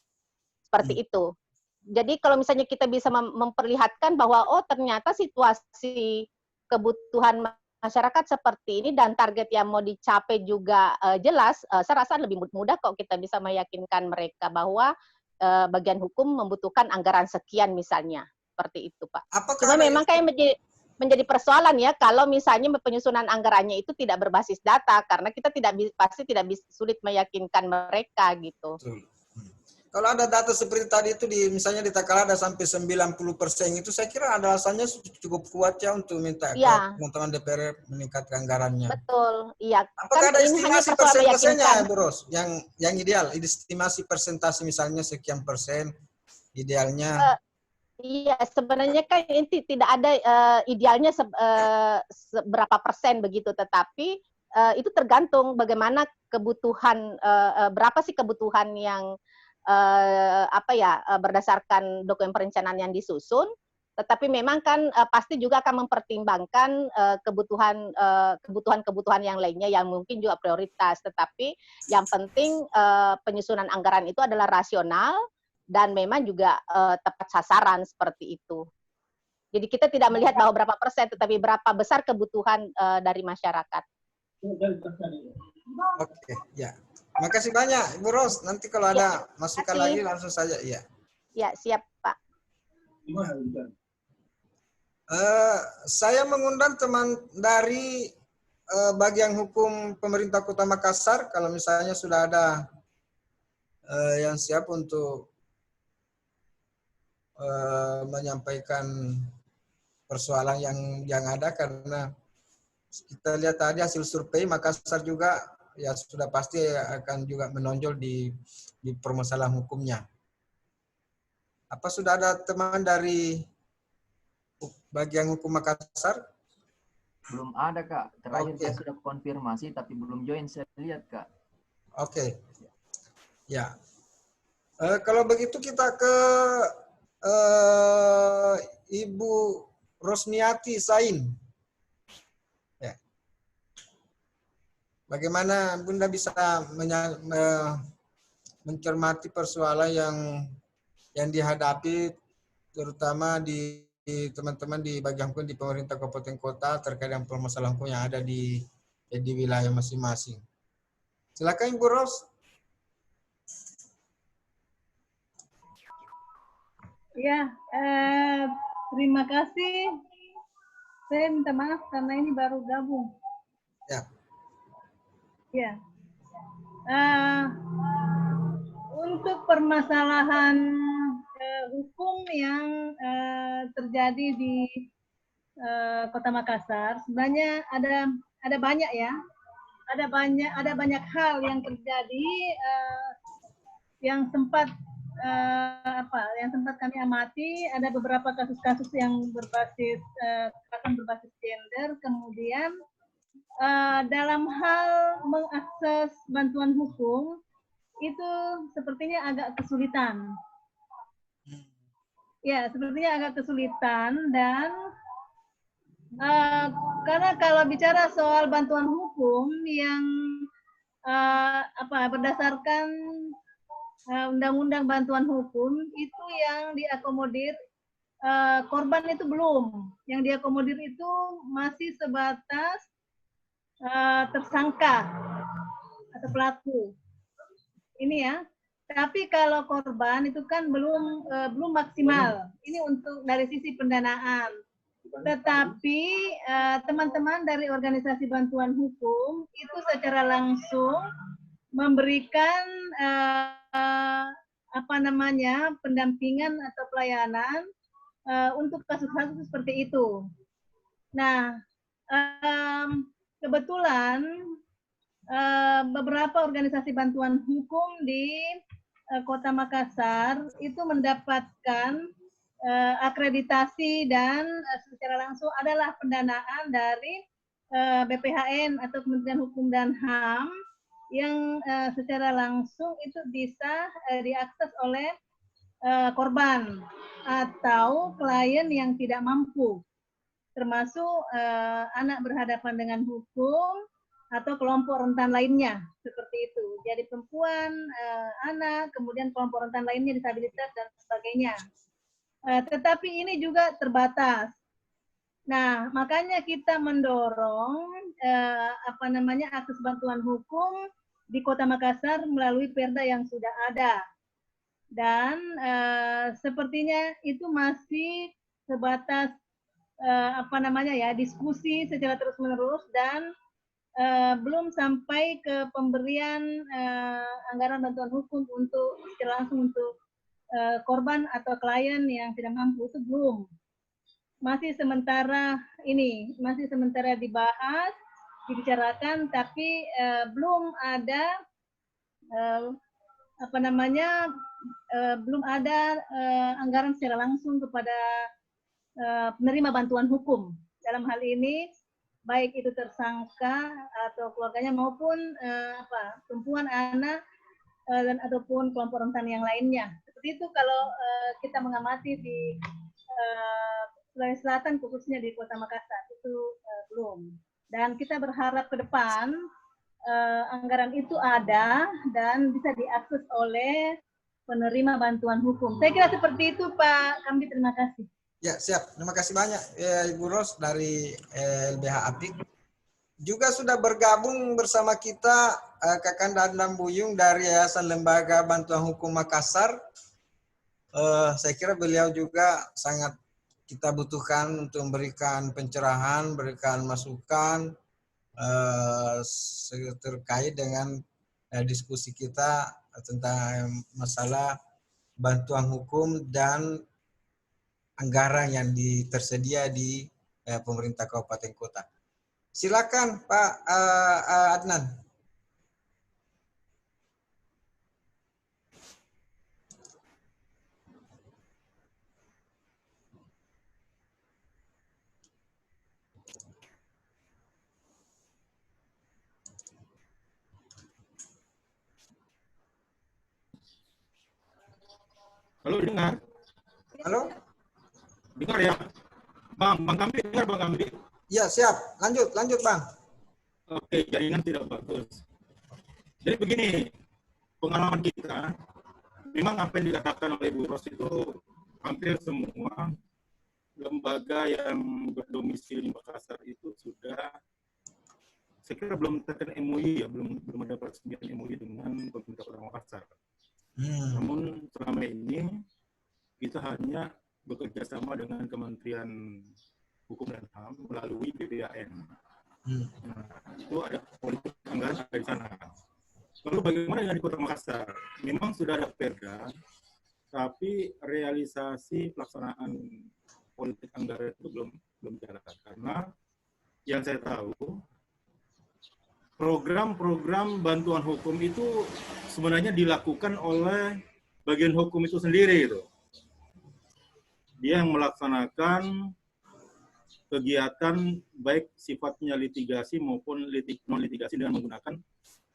seperti itu. Jadi kalau misalnya kita bisa memperlihatkan bahwa oh ternyata situasi kebutuhan masyarakat seperti ini dan target yang mau dicapai juga jelas, saya rasa lebih mudah kok kita bisa meyakinkan mereka bahwa bagian hukum membutuhkan anggaran sekian misalnya, seperti itu Pak. Cuma memang kayak menjadi persoalan ya kalau misalnya penyusunan anggarannya itu tidak berbasis data, karena kita pasti tidak bisa sulit meyakinkan mereka gitu. Kalau ada data seperti tadi itu misalnya di Takalar ada sampai 90% itu, saya kira ada alasannya cukup kuat ya untuk minta ke teman-teman DPR meningkatkan anggarannya. Betul, iya. Apakah ada estimasi persentasenya, Bu Ros? Yang ideal, estimasi persentase misalnya sekian persen idealnya? Iya, sebenarnya kan ini tidak ada idealnya seberapa persen begitu, tetapi itu tergantung bagaimana kebutuhan, berapa sih kebutuhan yang berdasarkan dokumen perencanaan yang disusun, tetapi memang kan pasti juga akan mempertimbangkan kebutuhan yang lainnya yang mungkin juga prioritas, tetapi yang penting penyusunan anggaran itu adalah rasional dan memang juga tepat sasaran seperti itu. Jadi kita tidak melihat bahwa berapa persen, tetapi berapa besar kebutuhan dari masyarakat. Oke, ya. Terima kasih banyak, Bu Ros. Nanti kalau ada masukan lagi langsung saja. Ya. Ya, siap, Pak. Saya mengundang teman dari bagian hukum pemerintah Kota Makassar. Kalau misalnya sudah ada yang siap untuk menyampaikan persoalan yang ada, karena kita lihat tadi hasil survei Makassar juga ya sudah pasti akan juga menonjol di permasalahan hukumnya. Apa sudah ada teman dari bagian hukum Makassar? Belum ada Kak. Terakhir saya sudah konfirmasi tapi belum join, saya lihat Kak. Oke. Ya. Kalau begitu kita ke Ibu Rosniati Sain. Ya. Bagaimana Bunda bisa mencermati persoalan yang dihadapi terutama di teman-teman di bagian hukum di pemerintah kabupaten kota terkait dengan permasalahan hukum yang ada di wilayah masing-masing. Silakan Ibu Ros. Ya, terima kasih. Saya minta maaf karena ini baru gabung. Ya. Ya. Untuk permasalahan hukum yang terjadi di Kota Makassar, sebenarnya ada banyak ya. Ada banyak hal yang terjadi yang sempat kami amati. Ada beberapa kasus-kasus yang berbasis gender, kemudian dalam hal mengakses bantuan hukum itu sepertinya agak kesulitan. Ya, sepertinya agak kesulitan dan karena kalau bicara soal bantuan hukum yang berdasarkan Undang-Undang Bantuan Hukum itu yang diakomodir korban itu belum. Yang diakomodir itu masih sebatas tersangka. atau pelaku. Ini ya. Tapi kalau korban itu kan belum maksimal. Ini untuk dari sisi pendanaan. Tetapi teman-teman dari organisasi bantuan hukum itu secara langsung memberikan pendampingan atau pelayanan untuk kasus-kasus seperti itu. Nah, kebetulan beberapa organisasi bantuan hukum di Kota Makassar itu mendapatkan akreditasi dan secara langsung adalah pendanaan dari BPHN atau Kementerian Hukum dan HAM yang secara langsung itu bisa diakses oleh korban atau klien yang tidak mampu, termasuk anak berhadapan dengan hukum atau kelompok rentan lainnya, seperti itu. Jadi perempuan, anak, kemudian kelompok rentan lainnya, disabilitas, dan sebagainya. Tetapi ini juga terbatas. Nah, makanya kita mendorong akses bantuan hukum di Kota Makassar melalui Perda yang sudah ada. Dan sepertinya itu masih sebatas diskusi secara terus-menerus dan belum sampai ke pemberian anggaran bantuan hukum untuk secara langsung untuk korban atau klien yang tidak mampu, itu belum. Masih sementara dibahas, dibicarakan, tapi belum ada belum ada anggaran secara langsung kepada penerima bantuan hukum. Dalam hal ini baik itu tersangka atau keluarganya maupun perempuan, anak, dan ataupun kelompok rentan yang lainnya. Seperti itu kalau kita mengamati di Sulawesi Selatan, khususnya di Kota Makassar, itu belum. Dan kita berharap ke depan anggaran itu ada dan bisa diakses oleh penerima bantuan hukum. Saya kira seperti itu, Pak Kamdi. Terima kasih. Ya, siap. Terima kasih banyak Ibu Ros dari LBH Apik. Juga sudah bergabung bersama kita Kakanda Adnan Buyung dari Yayasan Lembaga Bantuan Hukum Makassar. Saya kira beliau juga sangat kita butuhkan untuk memberikan pencerahan, berikan masukan terkait dengan diskusi kita tentang masalah bantuan hukum dan anggaran yang tersedia di pemerintah kabupaten kota. Silakan Pak Adnan. Halo, dengar? Halo? Dengar ya? Bang Kamdi, dengar Bang Kamdi? Ya, siap. Lanjut Bang. Oke, jaringan tidak bagus. Jadi begini, pengalaman kita, memang apa yang dikatakan oleh Bu Ros itu hampir semua lembaga yang berdomisili di Makassar itu sudah, saya kira belum terkena MOU ya, belum ada peresmian MOU dengan pemerintah Kota Makassar. Namun selama ini kita hanya bekerja sama dengan Kementerian Hukum dan HAM melalui BPHN. Nah, itu ada politik anggaran ada di sana. Lalu bagaimana dengan di Kota Makassar? Memang sudah ada perda, tapi realisasi pelaksanaan politik anggaran itu belum jalan. Karena yang saya tahu, program-program bantuan hukum itu sebenarnya dilakukan oleh bagian hukum itu sendiri itu. Dia yang melaksanakan kegiatan baik sifatnya litigasi maupun non-litigasi dengan menggunakan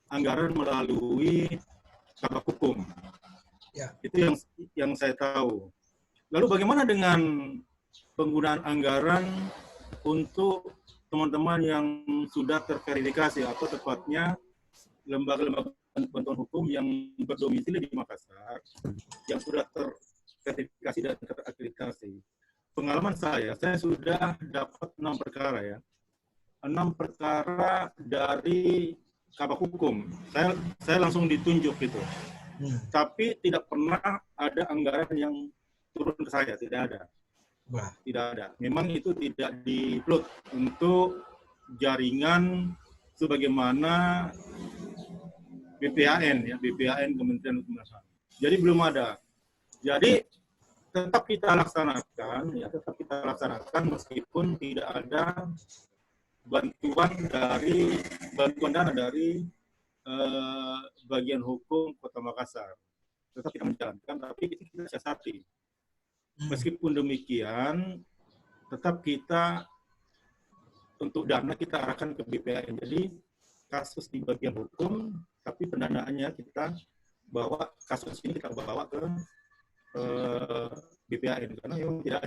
anggaran melalui kabak hukum. Ya. Itu yang saya tahu. Lalu bagaimana dengan penggunaan anggaran untuk teman-teman yang sudah terverifikasi atau tepatnya lembaga-lembaga bantuan hukum yang berdomisili di Makassar yang sudah terverifikasi dan terakreditasi? Pengalaman saya sudah dapat 6 perkara ya. 6 perkara dari Kabak Hukum. Saya langsung ditunjuk gitu. Tapi tidak pernah ada anggaran yang turun ke saya, tidak ada. Tidak ada. Memang itu tidak di-plot untuk jaringan sebagaimana BPHN ya, BPHN Kementerian Hukum dan HAM. Jadi belum ada. Jadi tetap kita laksanakan ya, tetap kita laksanakan meskipun tidak ada bantuan dana dari bagian hukum Kota Makassar. Tetap kita menjalankan, tapi itu kita siasati. Meskipun demikian, tetap kita untuk dana kita arahkan ke BPHN. Jadi kasus di bagian hukum, tapi pendanaannya kita bawa, kasus ini kita bawa ke BPHN karena memang tidak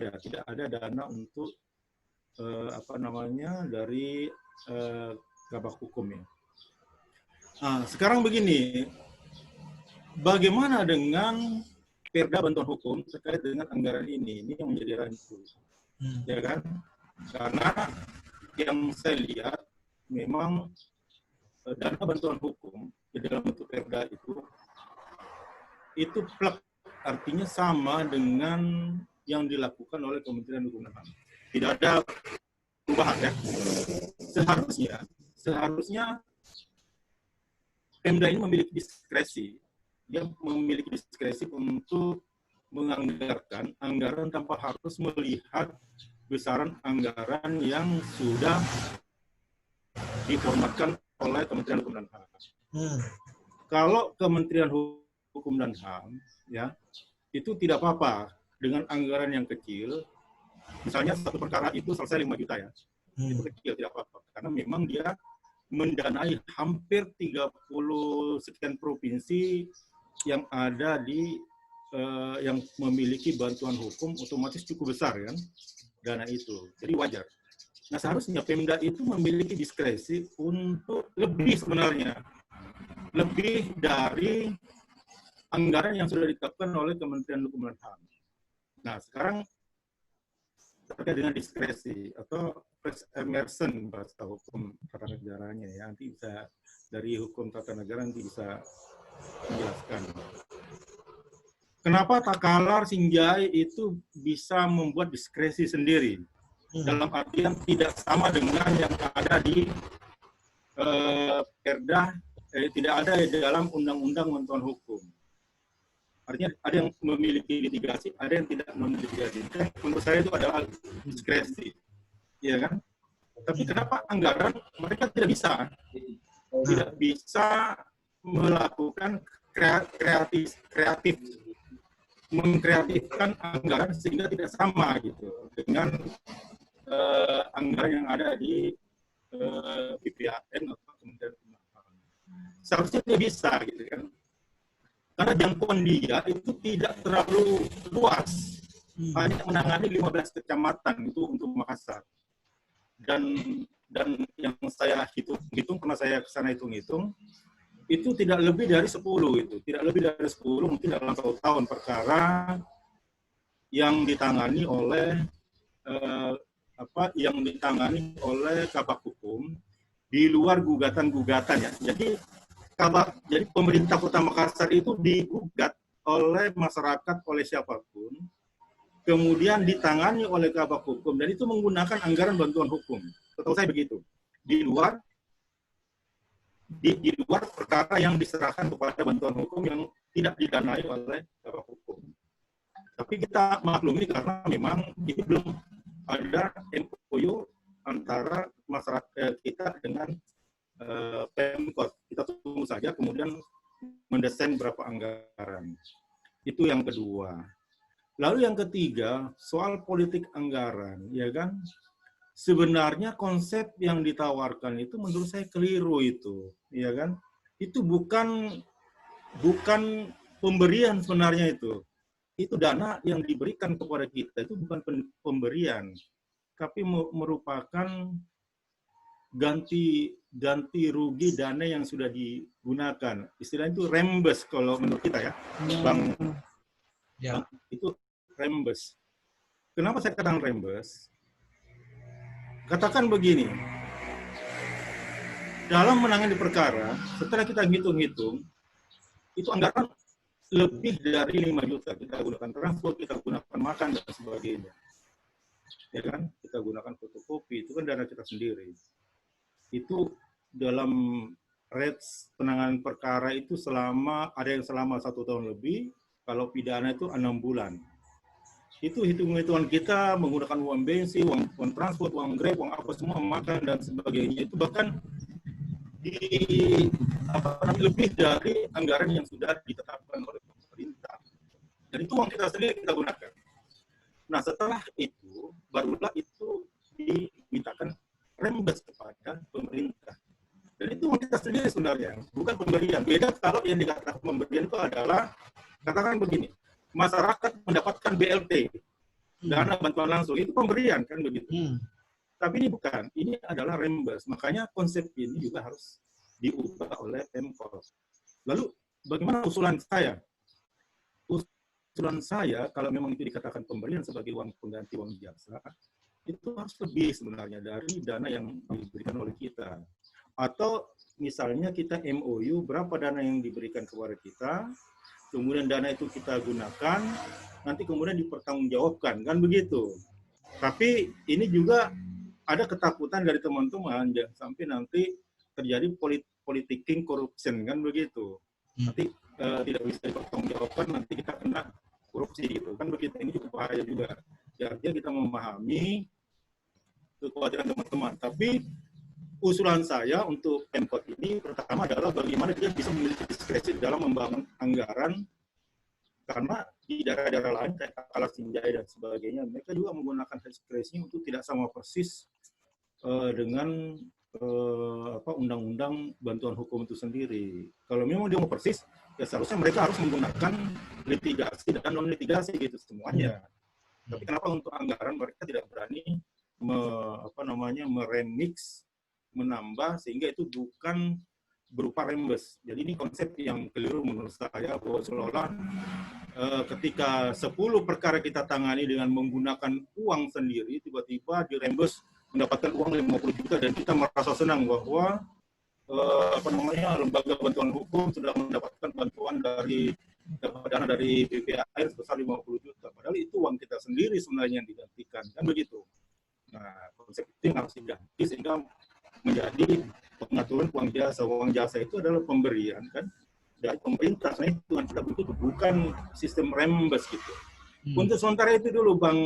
ada dana untuk dari Kabak Hukum ya. Nah, sekarang begini, bagaimana dengan Perda bantuan hukum terkait dengan anggaran ini? Ini yang menjadi rancu, ya kan? Karena yang saya lihat memang dana bantuan hukum di dalam bentuk Perda itu plek, artinya sama dengan yang dilakukan oleh Kementerian Hukum dan HAM. Tidak ada perubahan ya. Seharusnya Pemda ini memiliki diskresi. Dia memiliki diskresi untuk menganggarkan anggaran tanpa harus melihat besaran anggaran yang sudah diformatkan oleh Kementerian Hukum dan HAM. Kalau Kementerian Hukum dan HAM ya, itu tidak apa-apa dengan anggaran yang kecil. Misalnya satu perkara itu selesai 5 juta ya. Itu kecil, tidak apa-apa. Karena memang dia mendanai hampir 30 sekian provinsi yang ada di yang memiliki bantuan hukum, otomatis cukup besar kan dana itu. Jadi wajar. Nah, seharusnya Pemda itu memiliki diskresi untuk lebih sebenarnya. Lebih dari anggaran yang sudah ditetapkan oleh Kementerian Hukum dan HAM. Nah, sekarang terkait dengan diskresi atau immersion bahasa hukum tata negaranya ya, nanti bisa dari hukum tata negara nanti bisa menjelaskan. Kenapa Takalar Sinjai itu bisa membuat diskresi sendiri? Dalam artian tidak sama dengan yang ada di Perda, tidak ada di dalam Undang-Undang Bantuan Hukum. Artinya ada yang memiliki litigasi, ada yang tidak memiliki litigasi. Menurut saya itu adalah diskresi, ya kan? Tapi kenapa anggaran mereka tidak bisa melakukan kreatif, mengkreatifkan anggaran sehingga tidak sama gitu dengan anggaran yang ada di BPHN atau Kementerian Hukum dan HAM. Seharusnya dia bisa gitu kan. Karena jangkauan dia itu tidak terlalu luas, hanya menangani 15 kecamatan itu untuk Makassar. Dan yang saya hitung karena saya kesana hitung, itu tidak lebih dari 10 itu, tidak lebih dari 10 mungkin dalam 1 tahun perkara yang ditangani oleh Kabak Hukum di luar gugatan-gugatan ya. Jadi pemerintah Kota Makassar itu digugat oleh masyarakat, oleh siapapun, kemudian ditangani oleh Kabak Hukum, dan itu menggunakan anggaran bantuan hukum. Setahu saya begitu. Di luar perkara yang diserahkan kepada bantuan hukum yang tidak didanai oleh Kabak Hukum. Tapi kita maklumi karena memang ini belum ada MOU antara masyarakat kita dengan Pemkot. Kita tunggu saja kemudian mendesain berapa anggaran. Itu yang kedua. Lalu yang ketiga, soal politik anggaran, ya kan? Sebenarnya konsep yang ditawarkan itu menurut saya keliru itu, ya kan? Itu bukan pemberian sebenarnya itu. Itu dana yang diberikan kepada kita itu bukan pemberian, tapi merupakan ganti rugi dana yang sudah digunakan. Istilahnya itu rembes kalau menurut kita ya, Bang. Ya. Itu rembes. Kenapa saya katakan rembes? Katakan begini, dalam menangani perkara, setelah kita hitung-hitung, itu anggaran lebih dari 5 juta. Kita gunakan transport, kita gunakan makan, dan sebagainya. Ya kan? Kita gunakan fotokopi, itu kan dana kita sendiri. Itu dalam rates penanganan perkara itu ada yang selama 1 tahun lebih, kalau pidana itu 6 bulan. Itu hitung-hitungan kita menggunakan uang bensin, uang transport, uang grab, uang apa semua, makan dan sebagainya. Itu bahkan lebih dari anggaran yang sudah ditetapkan oleh pemerintah. Dan itu uang kita sendiri kita gunakan. Nah, setelah itu, barulah itu dimintakan reimburse kepada pemerintah. Dan itu uang kita sendiri sebenarnya, bukan pemberian. Beda kalau yang dikatakan pemberian itu adalah, katakan begini, masyarakat mendapatkan BLT, dana bantuan langsung, itu pemberian, kan begitu. Tapi ini bukan, ini adalah reimburse. Makanya konsep ini juga harus diubah oleh Pemkot. Lalu bagaimana usulan saya? Usulan saya, kalau memang itu dikatakan pemberian sebagai uang pengganti uang jasa, itu harus lebih sebenarnya dari dana yang diberikan oleh kita. Atau misalnya kita MOU, berapa dana yang diberikan kepada kita, kemudian dana itu kita gunakan, nanti kemudian dipertanggungjawabkan, kan begitu. Tapi ini juga ada ketakutan dari teman-teman, jangan sampai nanti terjadi politicking corruption, kan begitu. Nanti tidak bisa dipertanggungjawabkan, nanti kita kena korupsi, gitu. Kan begitu, ini cukup bahaya juga. Jadi kita memahami kekhawatiran teman-teman. Tapi usulan saya untuk Pemkot ini pertama adalah bagaimana dia bisa memiliki diskresi dalam membangun anggaran, karena di daerah-daerah lain kayak Takalar, Sinjai dan sebagainya, mereka juga menggunakan diskresi untuk tidak sama persis dengan undang-undang bantuan hukum itu sendiri. Kalau memang dia mau persis, ya seharusnya mereka harus menggunakan litigasi dan non litigasi gitu semuanya. Tapi kenapa untuk anggaran mereka tidak berani meremix, menambah, sehingga itu bukan berupa reimburse. Jadi ini konsep yang keliru menurut saya, bahwa seolah-olah ketika 10 perkara kita tangani dengan menggunakan uang sendiri, tiba-tiba di reimburse mendapatkan uang 50 juta dan kita merasa senang bahwa lembaga bantuan hukum sudah mendapatkan bantuan dari dana dari BPAN sebesar 50 juta. Padahal itu uang kita sendiri sebenarnya yang digantikan, kan begitu. Nah, konsep itu harus diganti sehingga menjadi pengaturan uang jasa. Uang jasa itu adalah pemberian, kan, dari pemerintah. Nah, itu kan kita butuh, bukan sistem reimburse gitu. Untuk sementara itu dulu, Bang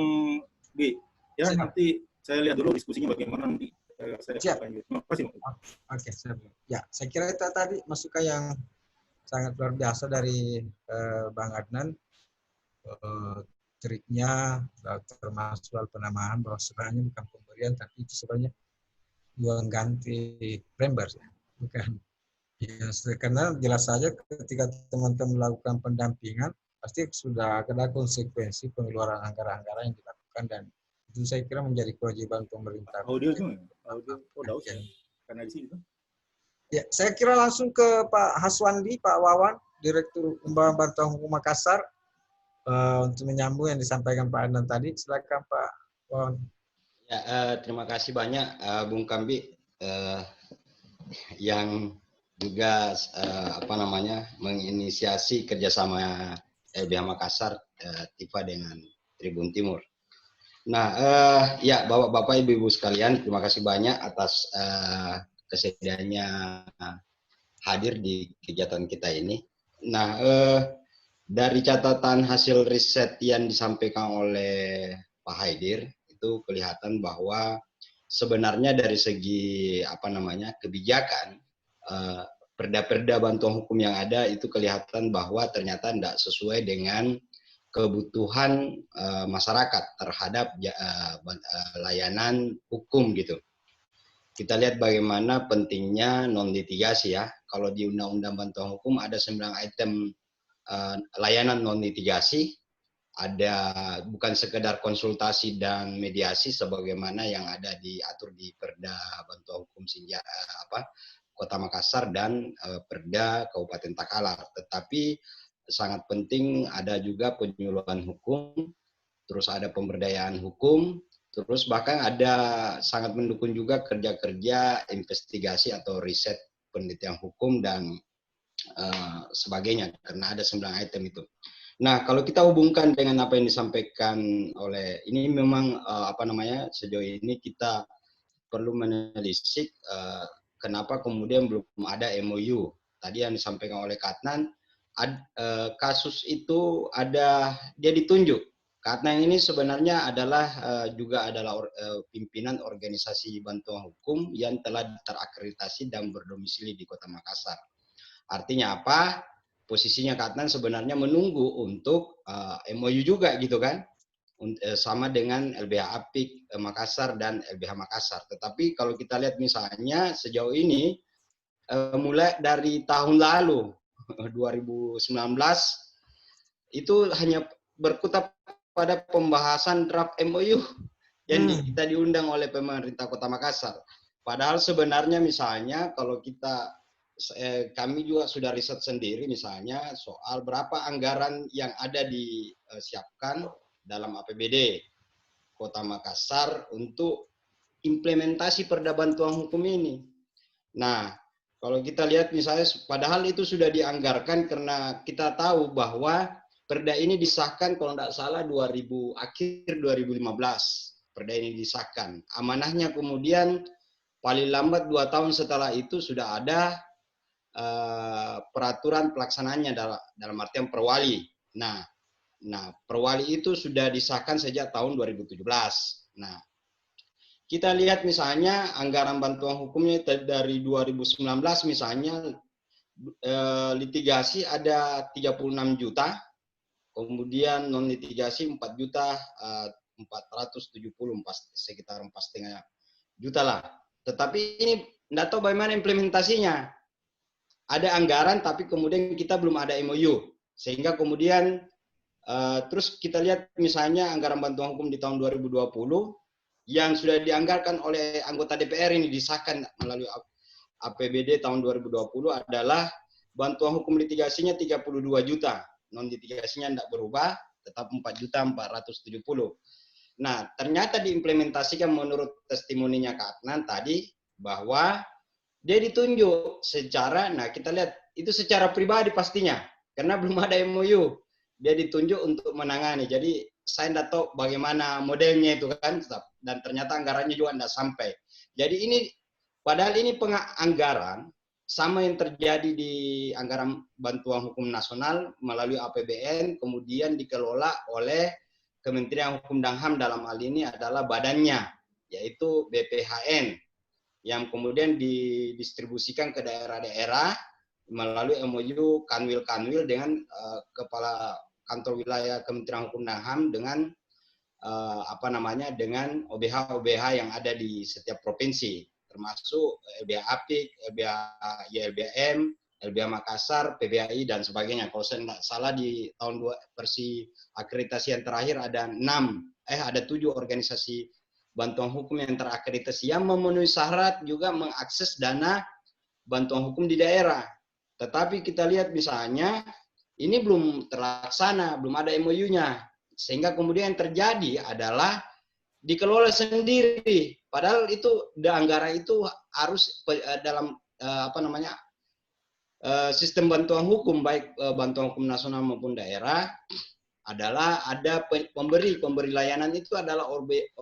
B. Ya, nanti saya lihat dulu diskusinya bagaimana nanti. Saya lanjut. Terima kasih. Oke, ya, saya kira itu tadi masukan yang sangat luar biasa dari Bang Adnan. Triknya termasuk soal penamaan, bahwa sebenarnya bukan pemberian, tapi itu sebenarnya uang ganti reimburse, bukan. Ya, karena jelas saja ketika teman-teman melakukan pendampingan, pasti sudah ada konsekuensi pengeluaran anggaran-anggaran yang dilakukan, dan itu saya kira menjadi kewajiban pemerintah. Audio karena di sini. Ya, saya kira langsung ke Pak Haswandi, Pak Wawan, Direktur Lembaga Bantuan Hukum Makassar, untuk menyambung yang disampaikan Pak Adnan tadi. Silakan Pak Wawan. Ya, terima kasih banyak Bung Kambi yang juga menginisiasi kerjasama LBH Makassar TIFA dengan Tribun Timur. Nah, ya Bapak-Bapak, Ibu-Ibu sekalian, terima kasih banyak atas kesediaannya hadir di kegiatan kita ini. Nah, dari catatan hasil riset yang disampaikan oleh Pak Haidir, itu kelihatan bahwa sebenarnya dari segi kebijakan, perda-perda bantuan hukum yang ada itu kelihatan bahwa ternyata tidak sesuai dengan kebutuhan masyarakat terhadap layanan hukum gitu. Kita lihat bagaimana pentingnya non litigasi ya. Kalau di Undang-Undang Bantuan Hukum ada 9 item layanan non litigasi. Ada bukan sekedar konsultasi dan mediasi sebagaimana yang ada diatur di Perda Bantuan Hukum Kota Makassar dan Perda Kabupaten Takalar, tetapi sangat penting ada juga penyuluhan hukum, terus ada pemberdayaan hukum, Terus bahkan ada sangat mendukung juga kerja-kerja investigasi atau riset penelitian hukum dan sebagainya, karena ada 9 item itu. Nah, kalau kita hubungkan dengan apa yang disampaikan oleh ini, memang sejauh ini kita perlu menelisik kenapa kemudian belum ada MOU. Tadi yang disampaikan oleh Kak Adnan, kasus itu dia ditunjuk. Kak Adnan ini sebenarnya juga adalah pimpinan organisasi bantuan hukum yang telah terakreditasi dan berdomisili di Kota Makassar. Artinya apa? Posisinya Kak Adnan sebenarnya menunggu untuk MOU juga gitu kan, sama dengan LBH Apik Makassar dan LBH Makassar. Tetapi kalau kita lihat misalnya sejauh ini mulai dari tahun lalu 2019 itu hanya berkutat pada pembahasan draft MOU yang kita diundang oleh pemerintah Kota Makassar. Padahal sebenarnya misalnya kalau kami juga sudah riset sendiri misalnya soal berapa anggaran yang ada disiapkan dalam APBD Kota Makassar untuk implementasi Perda Bantuan Hukum ini. Nah, kalau kita lihat misalnya, padahal itu sudah dianggarkan karena kita tahu bahwa Perda ini disahkan kalau tidak salah akhir 2015. Perda ini disahkan. Amanahnya kemudian paling lambat 2 tahun setelah itu sudah ada peraturan pelaksanaannya dalam artian perwali. Nah, perwali itu sudah disahkan sejak tahun 2017. Nah, kita lihat misalnya anggaran bantuan hukumnya dari 2019 misalnya litigasi ada 36 juta, kemudian non litigasi 4.470, sekitar 4,5 juta lah. Tetapi ini tidak tahu bagaimana implementasinya. Ada anggaran tapi kemudian kita belum ada MOU, sehingga kemudian terus kita lihat misalnya anggaran bantuan hukum di tahun 2020 yang sudah dianggarkan oleh anggota DPR ini disahkan melalui APBD tahun 2020 adalah bantuan hukum litigasinya 32 juta, non litigasinya tidak berubah, tetap 4.470. Nah, ternyata diimplementasikan menurut testimoninya Kak Adnan tadi bahwa dia ditunjuk secara, kita lihat itu secara pribadi pastinya, karena belum ada MOU. Dia ditunjuk untuk menangani. Jadi saya tidak tahu bagaimana modelnya itu kan, dan ternyata anggarannya juga tidak sampai. Jadi ini, padahal ini anggaran sama yang terjadi di anggaran bantuan hukum nasional melalui APBN, kemudian dikelola oleh Kementerian Hukum dan HAM, dalam hal ini adalah badannya, yaitu BPHN, yang kemudian didistribusikan ke daerah-daerah melalui MOU kanwil-kanwil dengan kepala kantor wilayah Kementerian Hukum dan HAM dengan dengan OBH-OBH yang ada di setiap provinsi, termasuk LBH Apik, LBH YLBM, LBH Makassar, PBAI dan sebagainya. Kalau saya tidak salah di tahun versi akreditasi yang terakhir ada 7 organisasi bantuan hukum yang terakreditasi yang memenuhi syarat juga mengakses dana bantuan hukum di daerah. Tetapi kita lihat misalnya ini belum terlaksana, belum ada MOU-nya, sehingga kemudian yang terjadi adalah dikelola sendiri. Padahal itu anggaran itu harus dalam sistem bantuan hukum, baik bantuan hukum nasional maupun daerah, adalah ada pemberi layanan itu adalah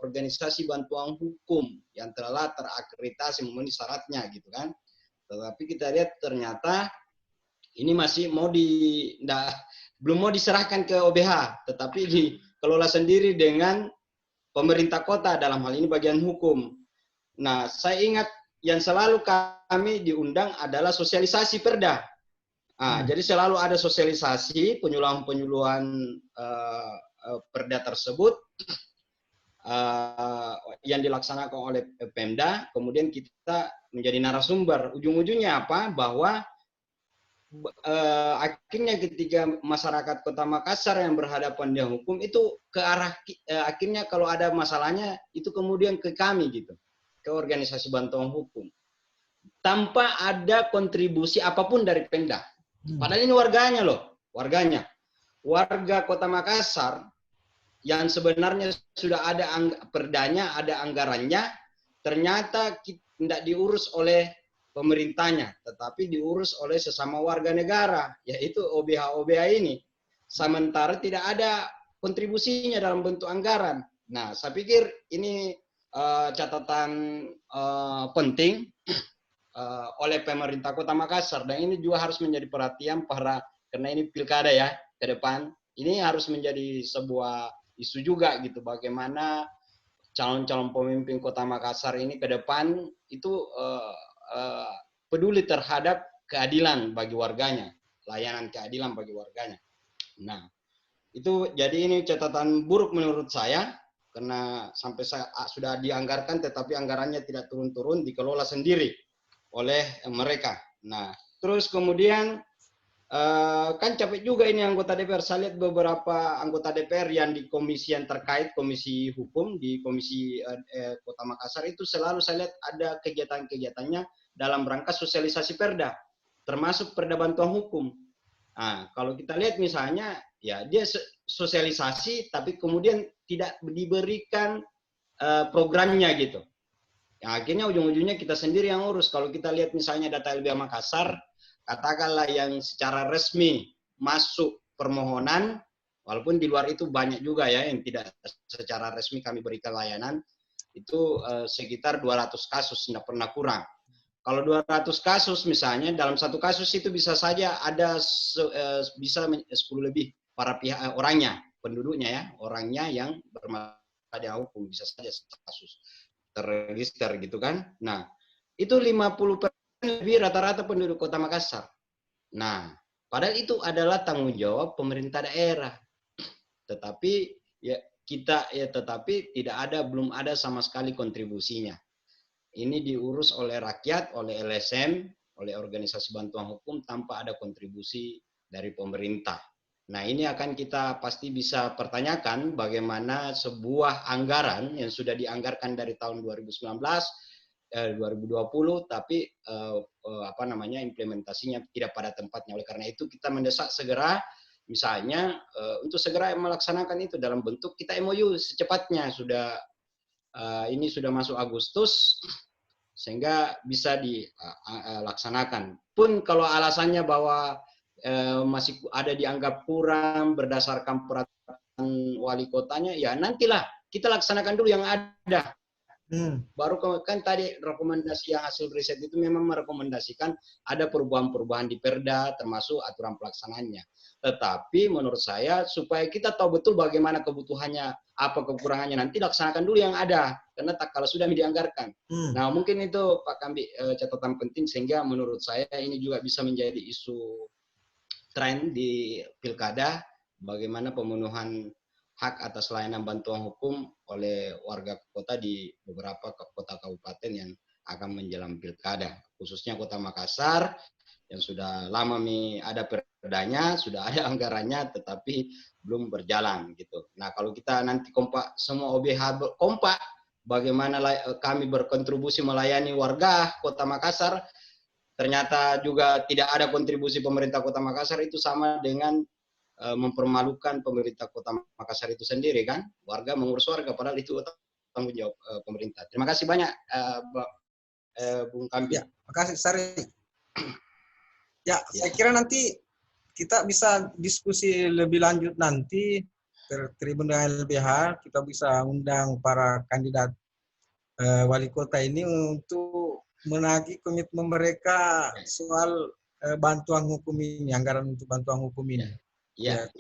organisasi bantuan hukum yang telah terakreditasi memenuhi syaratnya gitu kan. Tetapi kita lihat ternyata ini masih belum mau diserahkan ke OBH, tetapi dikelola sendiri dengan pemerintah kota, dalam hal ini bagian hukum. Nah, saya ingat yang selalu kami diundang adalah sosialisasi Perda. Jadi selalu ada sosialisasi penyuluhan Perda tersebut yang dilaksanakan oleh Pemda, kemudian kita menjadi narasumber. Ujung-ujungnya apa? Bahwa akhirnya ketika masyarakat Kota Makassar yang berhadapan dengan hukum itu ke arah akhirnya kalau ada masalahnya itu kemudian ke kami gitu, ke organisasi bantuan hukum, tanpa ada kontribusi apapun dari Pemda. Padahal ini warga Kota Makassar yang sebenarnya sudah ada perdanya, ada anggarannya, ternyata tidak diurus oleh pemerintahnya, tetapi diurus oleh sesama warga negara, yaitu OBH-OBH ini. Sementara tidak ada kontribusinya dalam bentuk anggaran. Nah, saya pikir ini catatan penting oleh pemerintah Kota Makassar, dan ini juga harus menjadi perhatian karena ini pilkada ya ke depan. Ini harus menjadi sebuah isu juga gitu, bagaimana calon-calon pemimpin Kota Makassar ini ke depan itu peduli terhadap keadilan bagi warganya, layanan keadilan bagi warganya. Nah, itu jadi ini catatan buruk menurut saya, karena sampai sudah dianggarkan tetapi anggarannya tidak turun-turun, dikelola sendiri oleh mereka. Nah, terus kemudian kan capek juga ini anggota DPR. Saya lihat beberapa anggota DPR yang di komisi yang terkait, komisi hukum di komisi Kota Makassar itu selalu saya lihat ada kegiatan-kegiatannya dalam rangka sosialisasi perda, termasuk perda bantuan hukum. Nah, kalau kita lihat misalnya, ya dia sosialisasi, tapi kemudian tidak diberikan programnya gitu. Yang akhirnya ujung-ujungnya kita sendiri yang urus. Kalau kita lihat misalnya data LBH Makassar, katakanlah yang secara resmi masuk permohonan, walaupun di luar itu banyak juga ya yang tidak secara resmi kami berikan layanan, itu sekitar 200 kasus, tidak pernah kurang. Kalau 200 kasus misalnya, dalam satu kasus itu bisa saja ada bisa 10 lebih para pihak orangnya, penduduknya ya, orangnya yang bermasalah di hukum, bisa saja kasus terregister gitu kan. Nah, itu 50% lebih rata-rata penduduk Kota Makassar. Nah, padahal itu adalah tanggung jawab pemerintah daerah. Tetapi ya tetapi belum ada sama sekali kontribusinya. Ini diurus oleh rakyat, oleh LSM, oleh organisasi bantuan hukum tanpa ada kontribusi dari pemerintah. Nah, ini akan kita pasti bisa pertanyakan bagaimana sebuah anggaran yang sudah dianggarkan dari tahun 2019 2020 tapi implementasinya tidak pada tempatnya. Oleh karena itu kita mendesak segera misalnya untuk segera melaksanakan itu dalam bentuk kita MOU secepatnya. Ini sudah masuk Agustus sehingga bisa dilaksanakan. Pun kalau alasannya bahwa masih ada dianggap kurang berdasarkan peraturan wali kotanya, ya nantilah kita laksanakan dulu yang ada. Baru kan tadi rekomendasi yang hasil riset itu memang merekomendasikan ada perubahan-perubahan di perda termasuk aturan pelaksanaannya. Tetapi menurut saya supaya kita tahu betul bagaimana kebutuhannya, apa kekurangannya, nanti laksanakan dulu yang ada karena kalau sudah dianggarkan. Nah, mungkin itu Pak Kambi catatan penting sehingga menurut saya ini juga bisa menjadi isu tren di pilkada, bagaimana pemenuhan hak atas layanan bantuan hukum oleh warga kota di beberapa kota kabupaten yang akan menjelang pilkada, khususnya Kota Makassar yang sudah lama ada perdanya, sudah ada anggarannya, tetapi belum berjalan gitu. Nah, kalau kita nanti kompak, semua OBH kompak, bagaimana kami berkontribusi melayani warga Kota Makassar, ternyata juga tidak ada kontribusi pemerintah Kota Makassar, itu sama dengan mempermalukan pemerintah Kota Makassar itu sendiri kan. Warga mengurus warga, padahal itu tanggung jawab pemerintah. Terima kasih banyak Bung Kambi. Ya, makasih Sari. Ya, saya kira nanti kita bisa diskusi lebih lanjut nanti Tribun dengan LBH, kita bisa undang para kandidat wali kota ini untuk menagih komitmen mereka soal bantuan hukum ini, anggaran untuk bantuan hukum ini.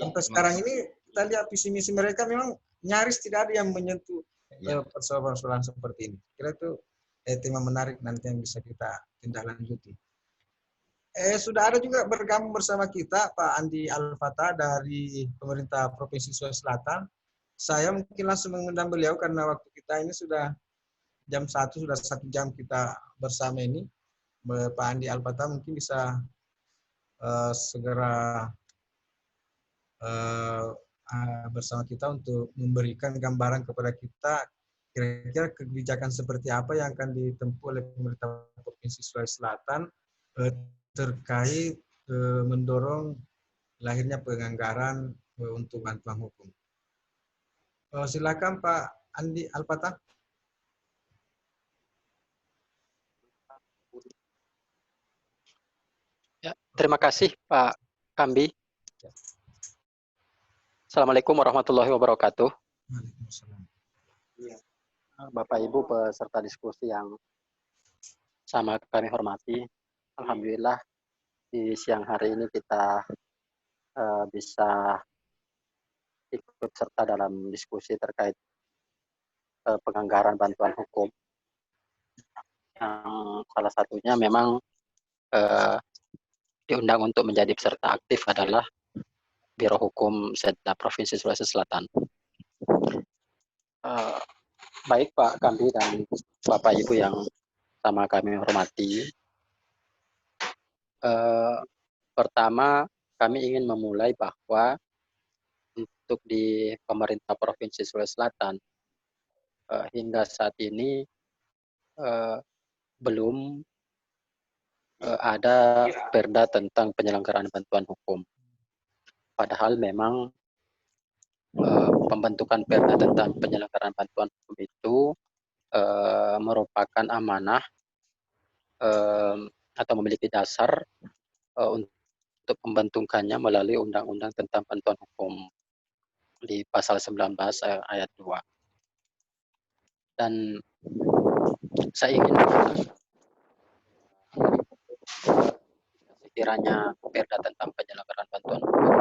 Sampai sekarang ini kita lihat visi misi mereka memang nyaris tidak ada yang menyentuh persoalan-persoalan seperti ini. Kira itu tema menarik nanti yang bisa kita tindak lanjuti. Sudah ada juga bergabung bersama kita Pak Andi Al-Fatah dari pemerintah Provinsi Sulawesi Selatan. Saya mungkin langsung mengundang beliau karena waktu kita ini sudah jam 1, sudah 1 jam kita bersama ini. Pak Andi Al-Fatah mungkin bisa segera bersama kita untuk memberikan gambaran kepada kita kira-kira kebijakan seperti apa yang akan ditempuh oleh pemerintah Provinsi Sulawesi Selatan terkait mendorong lahirnya penganggaran untuk bantuan hukum. Silakan Pak Andi Alpatah. Ya, terima kasih Pak Kambi. Assalamualaikum warahmatullahi wabarakatuh. Waalaikumsalam. Bapak Ibu peserta diskusi yang sama kami hormati, alhamdulillah di siang hari ini kita bisa ikut serta dalam diskusi terkait penganggaran bantuan hukum. Yang salah satunya memang diundang untuk menjadi peserta aktif adalah Biro Hukum Setda Provinsi Sulawesi Selatan. Baik Pak Kambi dan Bapak Ibu yang sama kami hormati. Pertama, kami ingin memulai bahwa untuk di pemerintah Provinsi Sulawesi Selatan hingga saat ini belum ada perda tentang penyelenggaraan bantuan hukum. Padahal memang pembentukan perda tentang penyelenggaraan bantuan hukum itu merupakan amanah atau memiliki dasar untuk pembentukannya melalui Undang-Undang tentang Bantuan Hukum di pasal 19 ayat 2. Dan saya ingin sekiranya perda tentang penyelenggaraan bantuan hukum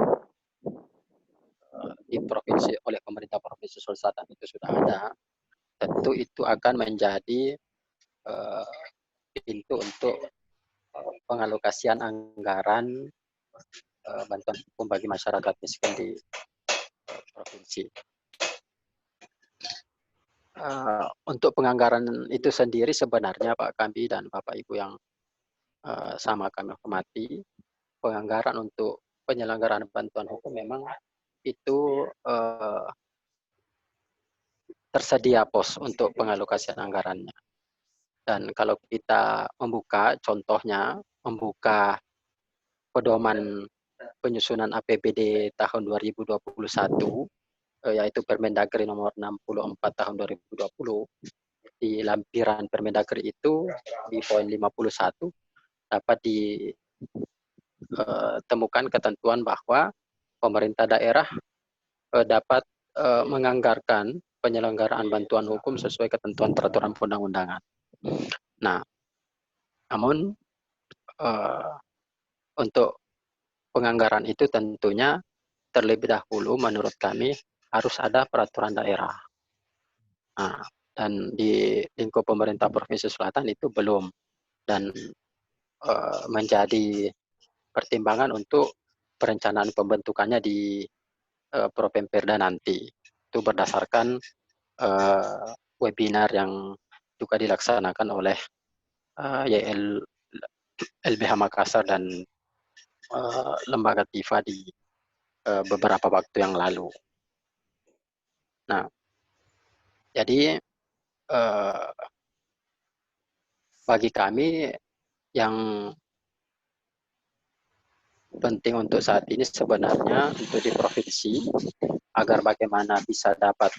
di provinsi oleh pemerintah Provinsi Sulawesi Selatan itu sudah ada, tentu itu akan menjadi pintu untuk pengalokasian anggaran bantuan hukum bagi masyarakat miskin di provinsi. Untuk penganggaran itu sendiri sebenarnya Pak Kambi dan Bapak Ibu yang sama kami hormati, penganggaran untuk penyelenggaraan bantuan hukum memang itu tersedia pos untuk pengalokasian anggarannya. Dan kalau kita membuka, contohnya membuka pedoman penyusunan APBD tahun 2021, yaitu Permendagri nomor 64 tahun 2020, di lampiran Permendagri itu di poin 51 dapat ditemukan ketentuan bahwa pemerintah daerah dapat menganggarkan penyelenggaraan bantuan hukum sesuai ketentuan peraturan perundang-undangan. Nah, namun untuk penganggaran itu tentunya terlebih dahulu menurut kami harus ada peraturan daerah. Nah, dan di lingkup pemerintah Provinsi Selatan itu belum, dan menjadi pertimbangan untuk perencanaan pembentukannya di Propemperda nanti. Itu berdasarkan webinar yang juga dilaksanakan oleh YL LBH Makassar dan lembaga TIFA di beberapa waktu yang lalu. Nah, jadi bagi kami yang penting untuk saat ini sebenarnya untuk di provinsi agar bagaimana bisa dapat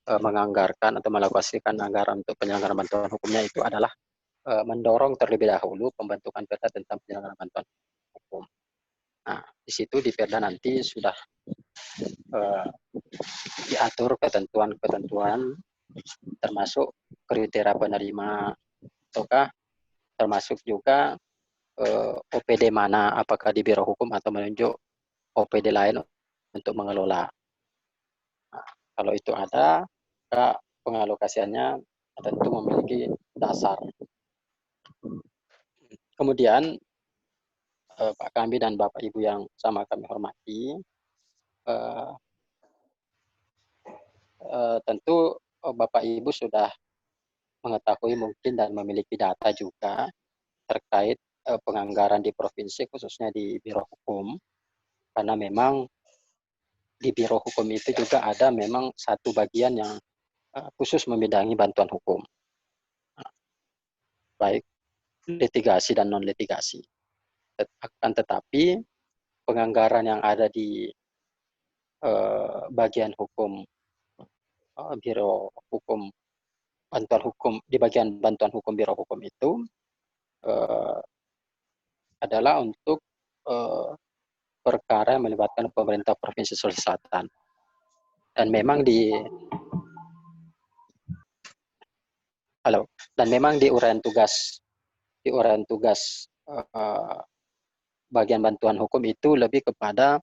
menganggarkan atau mengalokasikan anggaran untuk penyelenggaraan bantuan hukumnya itu adalah mendorong terlebih dahulu pembentukan perda tentang penyelenggaraan bantuan hukum. Nah, di situ di perda nanti sudah diatur ketentuan-ketentuan termasuk kriteria penerima ataukah termasuk juga OPD mana, apakah di Biro Hukum atau menunjuk OPD lain untuk mengelola. Nah, kalau itu ada, pengalokasiannya tentu memiliki dasar. Kemudian Pak Kambi dan Bapak Ibu yang sama kami hormati, tentu Bapak Ibu sudah mengetahui mungkin dan memiliki data juga terkait penganggaran di provinsi khususnya di Biro Hukum, karena memang di Biro Hukum itu juga ada memang satu bagian yang khusus membidangi bantuan hukum, baik litigasi dan non litigasi. Akan tetapi penganggaran yang ada di bagian hukum Biro Hukum Bantuan Hukum di bagian bantuan hukum Biro Hukum itu adalah untuk perkara yang melibatkan pemerintah Provinsi Sulawesi Selatan. Dan memang di uraian tugas bagian bantuan hukum itu lebih kepada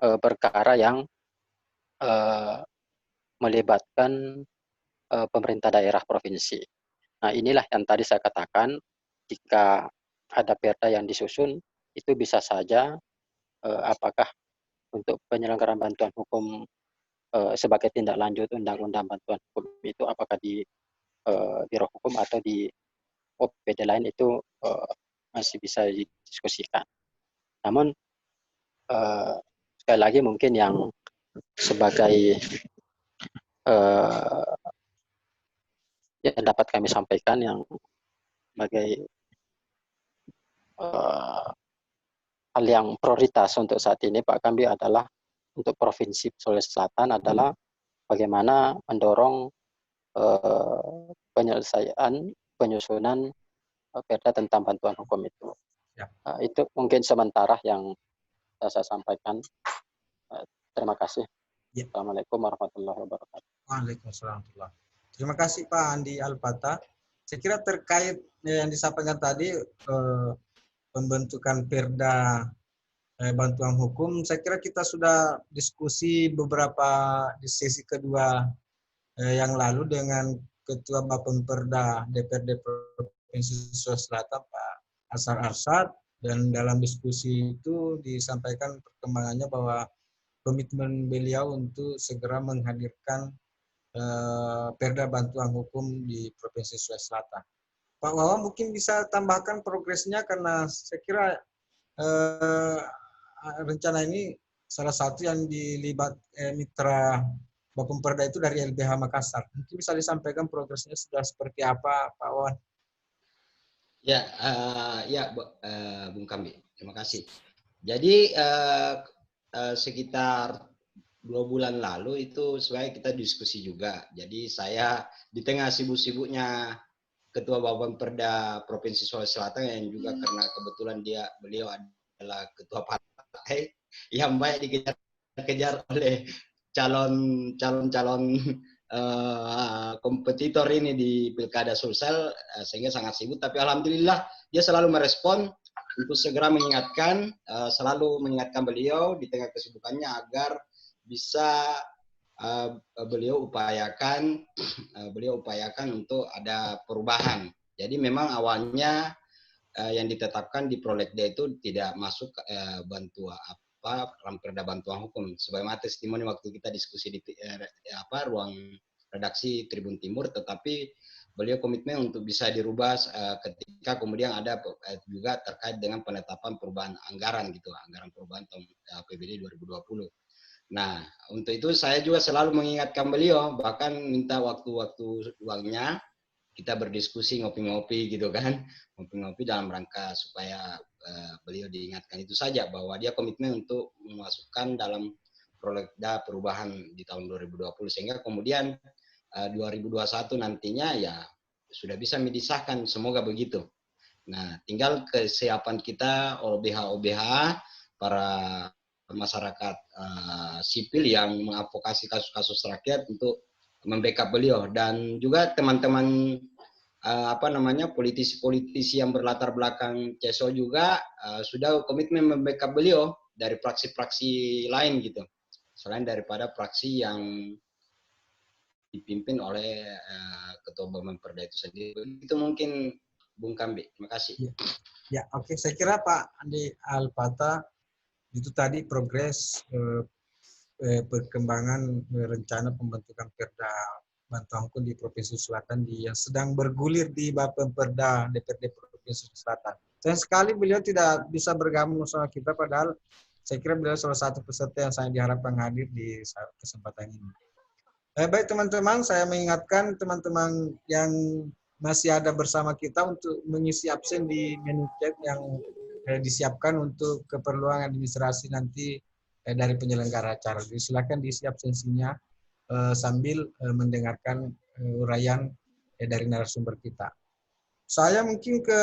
perkara yang melibatkan pemerintah daerah provinsi. Nah, inilah yang tadi saya katakan, jika ada perda yang disusun, itu bisa saja apakah untuk penyelenggaraan bantuan hukum sebagai tindak lanjut undang-undang bantuan hukum itu apakah di Biro Hukum atau di OPD lain itu masih bisa didiskusikan. Namun sekali lagi mungkin yang sebagai yang dapat kami sampaikan yang sebagai hal yang prioritas untuk saat ini Pak Kambi adalah untuk Provinsi Sulawesi Selatan adalah bagaimana mendorong penyusunan perda tentang bantuan hukum itu. Ya. Itu mungkin sementara yang saya sampaikan. Terima kasih. Ya. Assalamualaikum warahmatullahi wabarakatuh. Waalaikumsalam. Terima kasih Pak Andi Alpata. Saya kira terkait yang disampaikan tadi pembentukan perda bantuan hukum, saya kira kita sudah diskusi beberapa di sesi kedua yang lalu dengan Ketua Bapemperda DPRD Provinsi Sulawesi Selatan Pak Asar Arsyad, dan dalam diskusi itu disampaikan perkembangannya bahwa komitmen beliau untuk segera menghadirkan perda bantuan hukum di Provinsi Sulawesi Selatan. Pak Wawan mungkin bisa tambahkan progresnya, karena saya kira rencana ini salah satu yang dilibat mitra Bapemperda itu dari LBH Makassar. Mungkin bisa disampaikan progresnya sudah seperti apa, Pak Wawan? Ya, Bung Kambi, terima kasih. Jadi sekitar 2 bulan lalu itu sebenarnya kita diskusi juga. Jadi saya di tengah sibuk-sibuknya Ketua Bapemperda Provinsi Sulawesi Selatan yang juga karena kebetulan beliau adalah ketua partai yang banyak dikejar-kejar oleh calon kompetitor ini di Pilkada Sulsel, sehingga sangat sibuk. Tapi alhamdulillah dia selalu merespon untuk segera mengingatkan, selalu mengingatkan beliau di tengah kesibukannya agar bisa beliau upayakan untuk ada perubahan. Jadi memang awalnya yang ditetapkan di Prolegda itu tidak masuk perda bantuan hukum. Sebagaimana testimoni waktu kita diskusi di ruang redaksi Tribun Timur, tetapi beliau komitmen untuk bisa dirubah ketika kemudian ada juga terkait dengan penetapan perubahan anggaran gitu, anggaran perubahan tahun APBD 2020. Nah, untuk itu saya juga selalu mengingatkan beliau, bahkan minta waktu-waktu luangnya kita berdiskusi, ngopi-ngopi gitu kan, ngopi-ngopi dalam rangka supaya beliau diingatkan itu saja, bahwa dia komitmen untuk memasukkan dalam prolegda perubahan di tahun 2020, sehingga kemudian 2021 nantinya ya sudah bisa disahkan, semoga begitu. Nah, tinggal kesiapan kita OBH para masyarakat sipil yang mengadvokasi kasus-kasus rakyat untuk membackup beliau, dan juga teman-teman politisi-politisi yang berlatar belakang CSO juga sudah komitmen membackup beliau dari fraksi-fraksi lain gitu, selain daripada fraksi yang dipimpin oleh Ketua Bapemperda itu sendiri. Itu mungkin Bung Kambi. Terima kasih. Ya, oke. Saya kira Pak Andi Alpata itu tadi progres perkembangan rencana pembentukan perda bantuan hukum di Provinsi Selatan yang sedang bergulir di Bapemperda DPRD Provinsi Selatan. Sayang sekali beliau tidak bisa bergabung sama kita, padahal saya kira beliau salah satu peserta yang sangat diharapkan hadir di kesempatan ini. Baik teman-teman, saya mengingatkan teman-teman yang masih ada bersama kita untuk mengisi absen di menu chat yang disiapkan untuk keperluan administrasi nanti dari penyelenggara acara. Jadi silakan diisi absensinya sambil mendengarkan uraian dari narasumber kita. Saya mungkin ke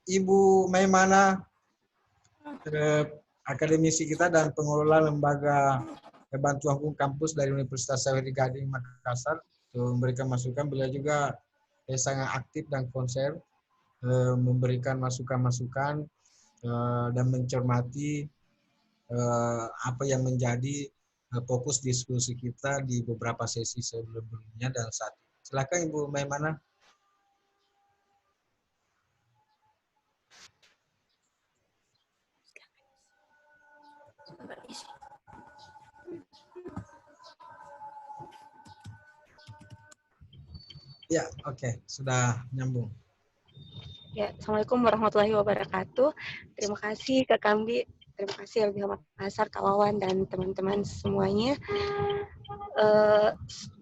Ibu Maimana, akademisi kita dan pengelola lembaga bantuan hukum kampus dari Universitas Sawery Gading Makassar, untuk memberikan masukan. Beliau juga sangat aktif dan konsen memberikan masukan-masukan dan mencermati apa yang menjadi fokus diskusi kita di beberapa sesi sebelumnya dan saat ini. Silakan Ibu Maimana. Ya, oke, sudah nyambung. Ya, Assalamualaikum warahmatullahi wabarakatuh. Terima kasih Kak Kambi, terima kasih LBH Makassar, Kak Wawan, dan teman-teman semuanya.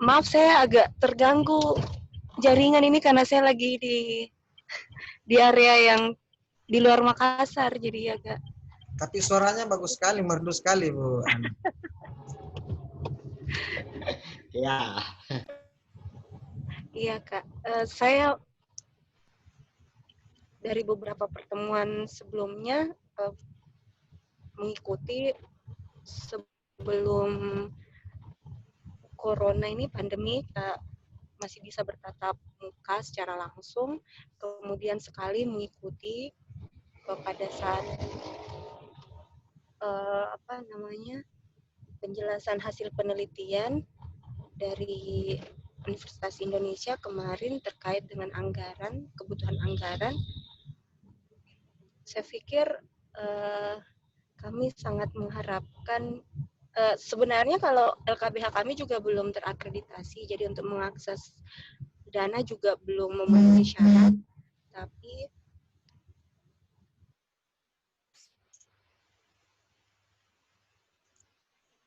Maaf saya agak terganggu jaringan ini karena saya lagi di area yang di luar Makassar, jadi agak. Tapi suaranya bagus sekali, merdu sekali Bu. Ya. Iya Kak, saya dari beberapa pertemuan sebelumnya mengikuti sebelum corona ini pandemi masih bisa bertatap muka secara langsung, kemudian sekali mengikuti pada saat penjelasan hasil penelitian dari Universitas Indonesia kemarin terkait dengan anggaran, kebutuhan anggaran. Saya pikir kami sangat mengharapkan, sebenarnya kalau LKBH kami juga belum terakreditasi, jadi untuk mengakses dana juga belum memenuhi syarat, tapi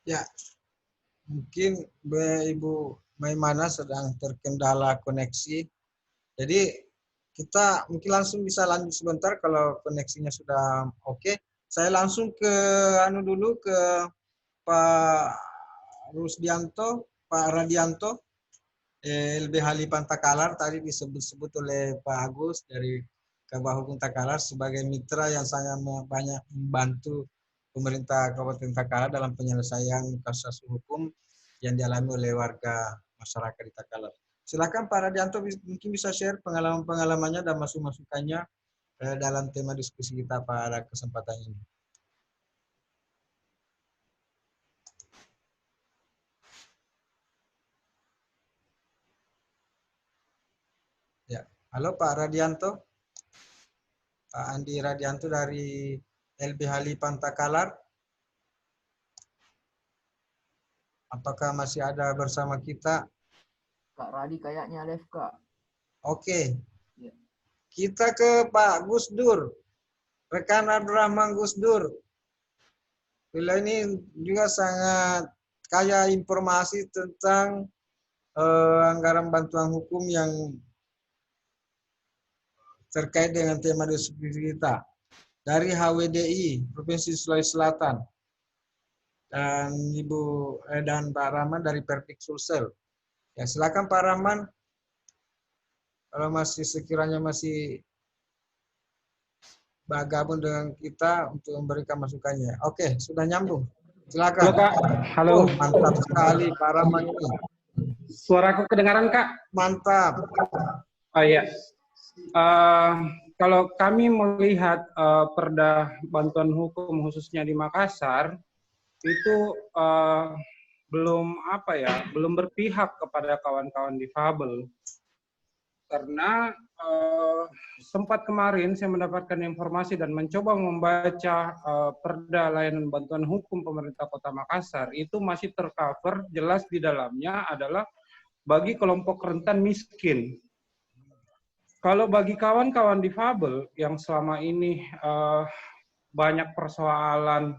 ya, mungkin Ibu Maimana sedang terkendala koneksi. Jadi kita mungkin langsung bisa lanjut sebentar kalau koneksinya sudah oke. Saya langsung ke dulu ke Pak Rusdianto, Pak Radianto, LBH Lipan Takalar, tadi disebut-sebut oleh Pak Agus dari Kabah Hukum Takalar sebagai mitra yang sangat banyak membantu pemerintah Kabupaten Takalar dalam penyelesaian kasus hukum yang dialami oleh warga masyarakat di Takalar. Silakan Pak Radianto mungkin bisa share pengalaman-pengalamannya dan masukannya dalam tema diskusi kita pada kesempatan ini. Ya, halo Pak Radianto. Pak Andi Radianto dari LBH Lipan Takalar. Apakah masih ada bersama kita? Kak Radi kayaknya live, Kak. Oke. Ya. Kita ke Pak Gus Dur. Rekan Abdurrahman Gus Dur. Beliau ini juga sangat kaya informasi tentang anggaran bantuan hukum yang terkait dengan tema diskusi kita. Dari HWDI, Provinsi Sulawesi Selatan. Dan dan Pak Rahman dari Perdik Sulsel. Ya, silakan Pak Rahman. Kalau sekiranya masih bergabung dengan kita untuk memberikan masukannya. Oke, sudah nyambung. Silakan. Halo Kak. Halo. Oh, mantap sekali Pak Rahman ini. Suaraku kedengaran Kak? Mantap. Oh iya. Kalau kami melihat perda bantuan hukum khususnya di Makassar itu belum berpihak kepada kawan-kawan difabel, karena sempat kemarin saya mendapatkan informasi dan mencoba membaca perda layanan bantuan hukum pemerintah Kota Makassar, itu masih tercover jelas di dalamnya adalah bagi kelompok rentan miskin. Kalau bagi kawan-kawan difabel yang selama ini banyak persoalan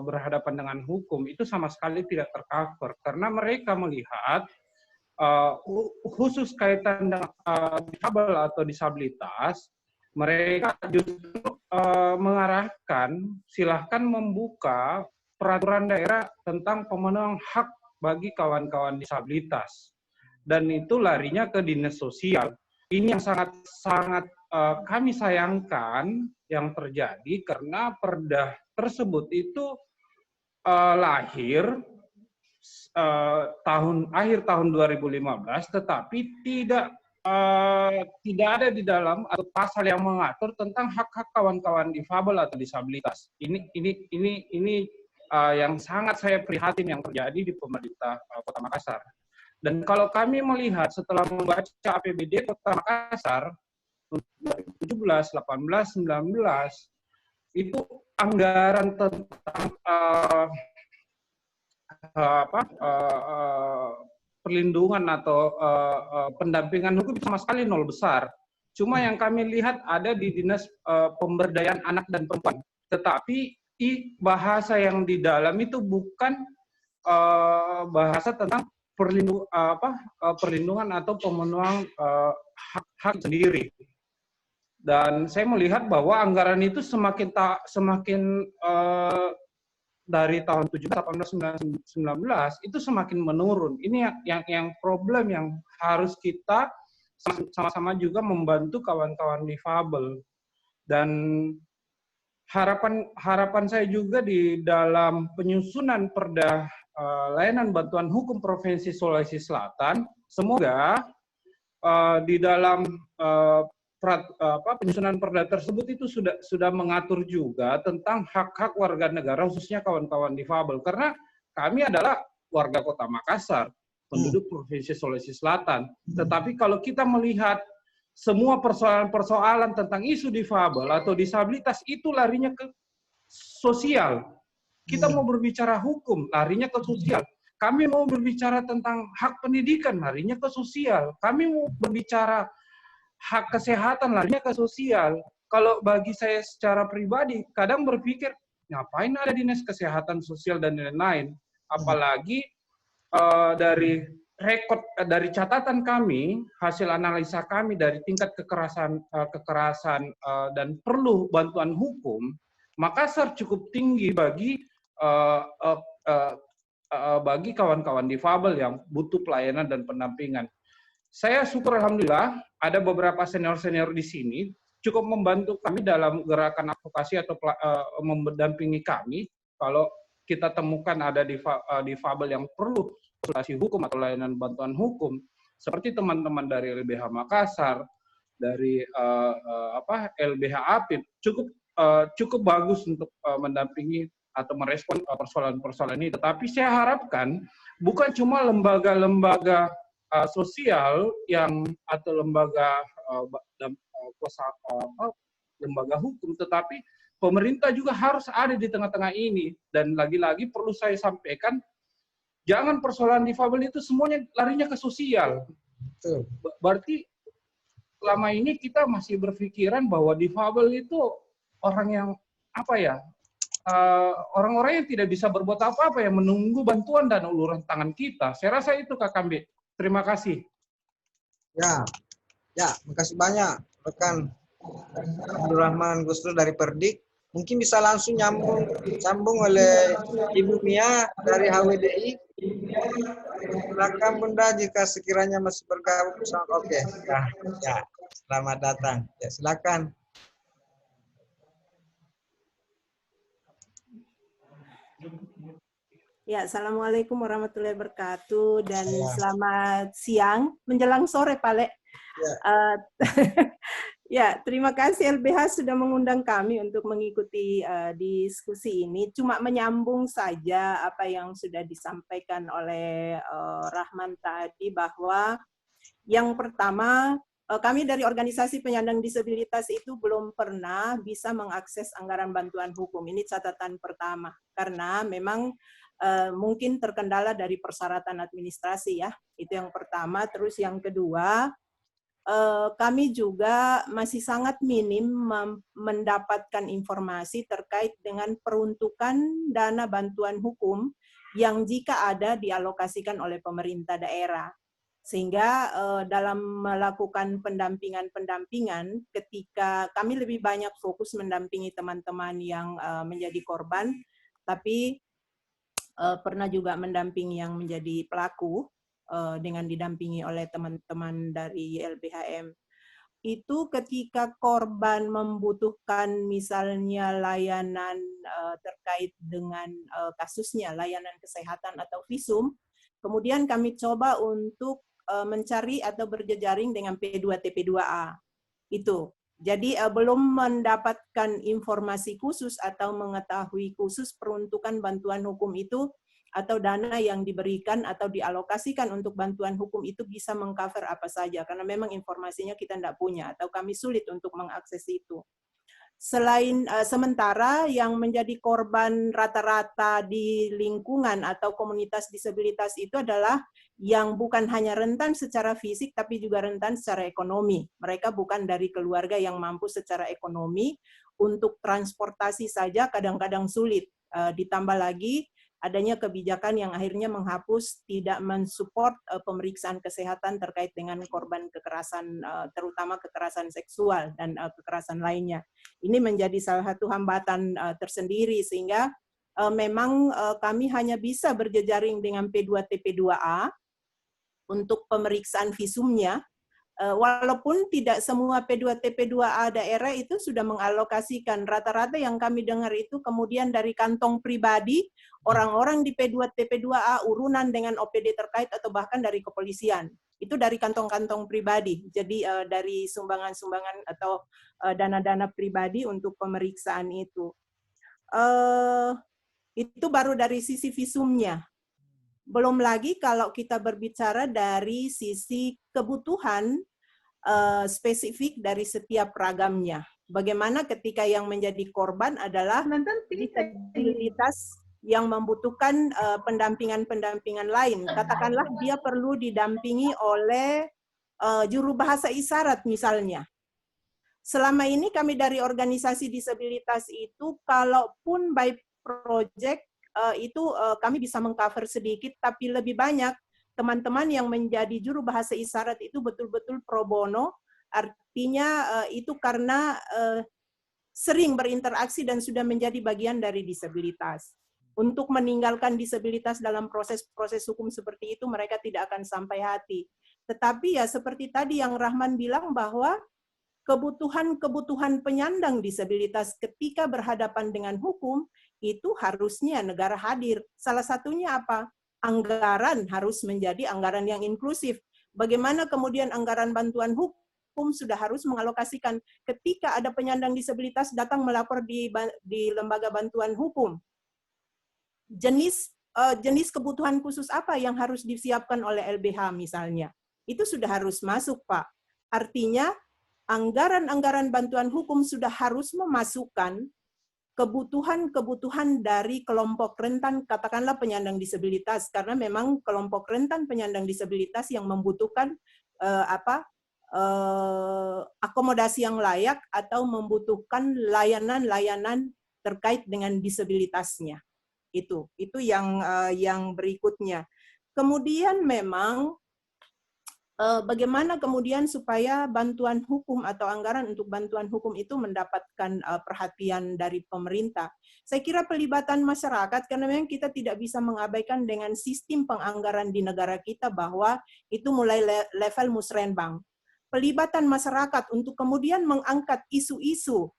berhadapan dengan hukum, itu sama sekali tidak tercover karena mereka melihat khusus kaitan dengan difabel atau disabilitas, mereka justru mengarahkan silahkan membuka peraturan daerah tentang pemenuhan hak bagi kawan-kawan disabilitas. Dan itu larinya ke dinas sosial. Ini yang sangat kami sayangkan yang terjadi karena perda tersebut itu lahir akhir tahun 2015, tetapi tidak ada di dalam atau pasal yang mengatur tentang hak-hak kawan-kawan difabel atau disabilitas. Ini yang sangat saya prihatin yang terjadi di pemerintah Kota Makassar. Dan kalau kami melihat setelah membaca APBD Kota Makassar 2017, 18, 19 itu anggaran tentang perlindungan atau pendampingan hukum sama sekali nol besar. Cuma yang kami lihat ada di Dinas Pemberdayaan Anak dan Perempuan. Tetapi bahasa yang di dalam itu bukan bahasa tentang perlindungan atau pemenuhan hak sendiri. Dan saya melihat bahwa anggaran itu semakin dari tahun 17, 18, 19 itu semakin menurun. Ini yang problem yang harus kita sama-sama juga membantu kawan-kawan difabel. Dan harapan saya juga di dalam penyusunan perda layanan bantuan hukum Provinsi Sulawesi Selatan, semoga di dalam penyusunan perda tersebut itu sudah mengatur juga tentang hak-hak warga negara, khususnya kawan-kawan difabel. Karena kami adalah warga Kota Makassar, penduduk Provinsi Sulawesi Selatan. Tetapi kalau kita melihat semua persoalan-persoalan tentang isu difabel atau disabilitas itu larinya ke sosial. Kita mau berbicara hukum, larinya ke sosial. Kami mau berbicara tentang hak pendidikan, larinya ke sosial. Kami mau berbicara hak kesehatan, larinya ke sosial. Kalau bagi saya secara pribadi, kadang berpikir, ngapain ada dinas kesehatan sosial dan lain-lain. Apalagi dari dari catatan kami, hasil analisa kami dari tingkat kekerasan dan perlu bantuan hukum, Makassar cukup tinggi bagi kawan-kawan difabel yang butuh pelayanan dan pendampingan. Saya syukur alhamdulillah ada beberapa senior-senior di sini cukup membantu kami dalam gerakan advokasi atau mendampingi kami kalau kita temukan ada difabel yang perlu konsultasi hukum atau layanan bantuan hukum, seperti teman-teman dari LBH Makassar, dari LBH Apip, cukup bagus untuk mendampingi atau merespon persoalan-persoalan ini. Tetapi saya harapkan bukan cuma lembaga-lembaga sosial atau lembaga hukum, tetapi pemerintah juga harus ada di tengah-tengah ini. Dan lagi-lagi perlu saya sampaikan, jangan persoalan difabel itu semuanya larinya ke sosial. Berarti selama ini kita masih berpikiran bahwa difabel itu orang yang orang-orang yang tidak bisa berbuat apa-apa, yang menunggu bantuan dan uluran tangan kita. Saya rasa itu Kak Kambe. Terima kasih. Ya, makasih banyak rekan Abdurrahman Gusdur dari Perdik. Mungkin bisa langsung sambung oleh Ibu Mia dari HWDI. Silakan Bunda jika sekiranya masih bergabung. Oke. Ya, selamat datang. Ya, silakan. Ya, Assalamualaikum warahmatullahi wabarakatuh dan selamat siang menjelang sore Pak Le. Ya, terima kasih LBH sudah mengundang kami untuk mengikuti diskusi ini. Cuma menyambung saja apa yang sudah disampaikan oleh Rahman tadi, bahwa yang pertama, kami dari organisasi penyandang disabilitas itu belum pernah bisa mengakses anggaran bantuan hukum. Ini catatan pertama, karena memang mungkin terkendala dari persyaratan administrasi ya. Itu yang pertama. Terus yang kedua, kami juga masih sangat minim mendapatkan informasi terkait dengan peruntukan dana bantuan hukum yang jika ada dialokasikan oleh pemerintah daerah. Sehingga dalam melakukan pendampingan, ketika kami lebih banyak fokus mendampingi teman-teman yang menjadi korban, tapi pernah juga mendampingi yang menjadi pelaku dengan didampingi oleh teman-teman dari LBHM. Itu ketika korban membutuhkan misalnya layanan terkait dengan kasusnya, layanan kesehatan atau visum, kemudian kami coba untuk mencari atau berjejaring dengan P2 TP2A. Itu. Jadi belum mendapatkan informasi khusus atau mengetahui khusus peruntukan bantuan hukum itu atau dana yang diberikan atau dialokasikan untuk bantuan hukum itu bisa mengcover apa saja, karena memang informasinya kita tidak punya atau kami sulit untuk mengakses itu. Sementara yang menjadi korban rata-rata di lingkungan atau komunitas disabilitas itu adalah yang bukan hanya rentan secara fisik tapi juga rentan secara ekonomi. Mereka bukan dari keluarga yang mampu secara ekonomi, untuk transportasi saja kadang-kadang sulit. Ditambah lagi adanya kebijakan yang akhirnya menghapus, tidak mensupport pemeriksaan kesehatan terkait dengan korban kekerasan, terutama kekerasan seksual dan kekerasan lainnya. Ini menjadi salah satu hambatan tersendiri, sehingga memang kami hanya bisa berjejaring dengan P2 TP2A untuk pemeriksaan visumnya, walaupun tidak semua P2 TP2A daerah itu sudah mengalokasikan. Rata-rata yang kami dengar itu kemudian dari kantong pribadi, orang-orang di P2 TP2A urunan dengan OPD terkait atau bahkan dari kepolisian. Itu dari kantong-kantong pribadi. Jadi dari sumbangan-sumbangan atau dana-dana pribadi untuk pemeriksaan itu. Itu baru dari sisi visumnya. Belum lagi kalau kita berbicara dari sisi kebutuhan spesifik dari setiap ragamnya. Bagaimana ketika yang menjadi korban adalah disabilitas yang membutuhkan pendampingan-pendampingan lain. Katakanlah dia perlu didampingi oleh juru bahasa isyarat misalnya. Selama ini kami dari organisasi disabilitas itu, kalaupun by project, itu kami bisa mengcover sedikit, tapi lebih banyak teman-teman yang menjadi juru bahasa isyarat itu betul-betul pro bono, artinya itu karena sering berinteraksi dan sudah menjadi bagian dari disabilitas. Untuk meninggalkan disabilitas dalam proses-proses hukum seperti itu, mereka tidak akan sampai hati. Tetapi ya seperti tadi yang Rahman bilang bahwa kebutuhan-kebutuhan penyandang disabilitas ketika berhadapan dengan hukum, itu harusnya negara hadir. Salah satunya apa? Anggaran harus menjadi anggaran yang inklusif. Bagaimana kemudian anggaran bantuan hukum sudah harus mengalokasikan ketika ada penyandang disabilitas datang melapor di lembaga bantuan hukum. Jenis kebutuhan khusus apa yang harus disiapkan oleh LBH misalnya. Itu sudah harus masuk, Pak. Artinya anggaran-anggaran bantuan hukum sudah harus memasukkan kebutuhan-kebutuhan dari kelompok rentan, katakanlah penyandang disabilitas, karena memang kelompok rentan penyandang disabilitas yang membutuhkan akomodasi yang layak atau membutuhkan layanan-layanan terkait dengan disabilitasnya. Itu yang berikutnya. Kemudian memang bagaimana kemudian supaya bantuan hukum atau anggaran untuk bantuan hukum itu mendapatkan perhatian dari pemerintah. Saya kira pelibatan masyarakat, karena memang kita tidak bisa mengabaikan dengan sistem penganggaran di negara kita bahwa itu mulai level musrenbang. Pelibatan masyarakat untuk kemudian mengangkat isu-isu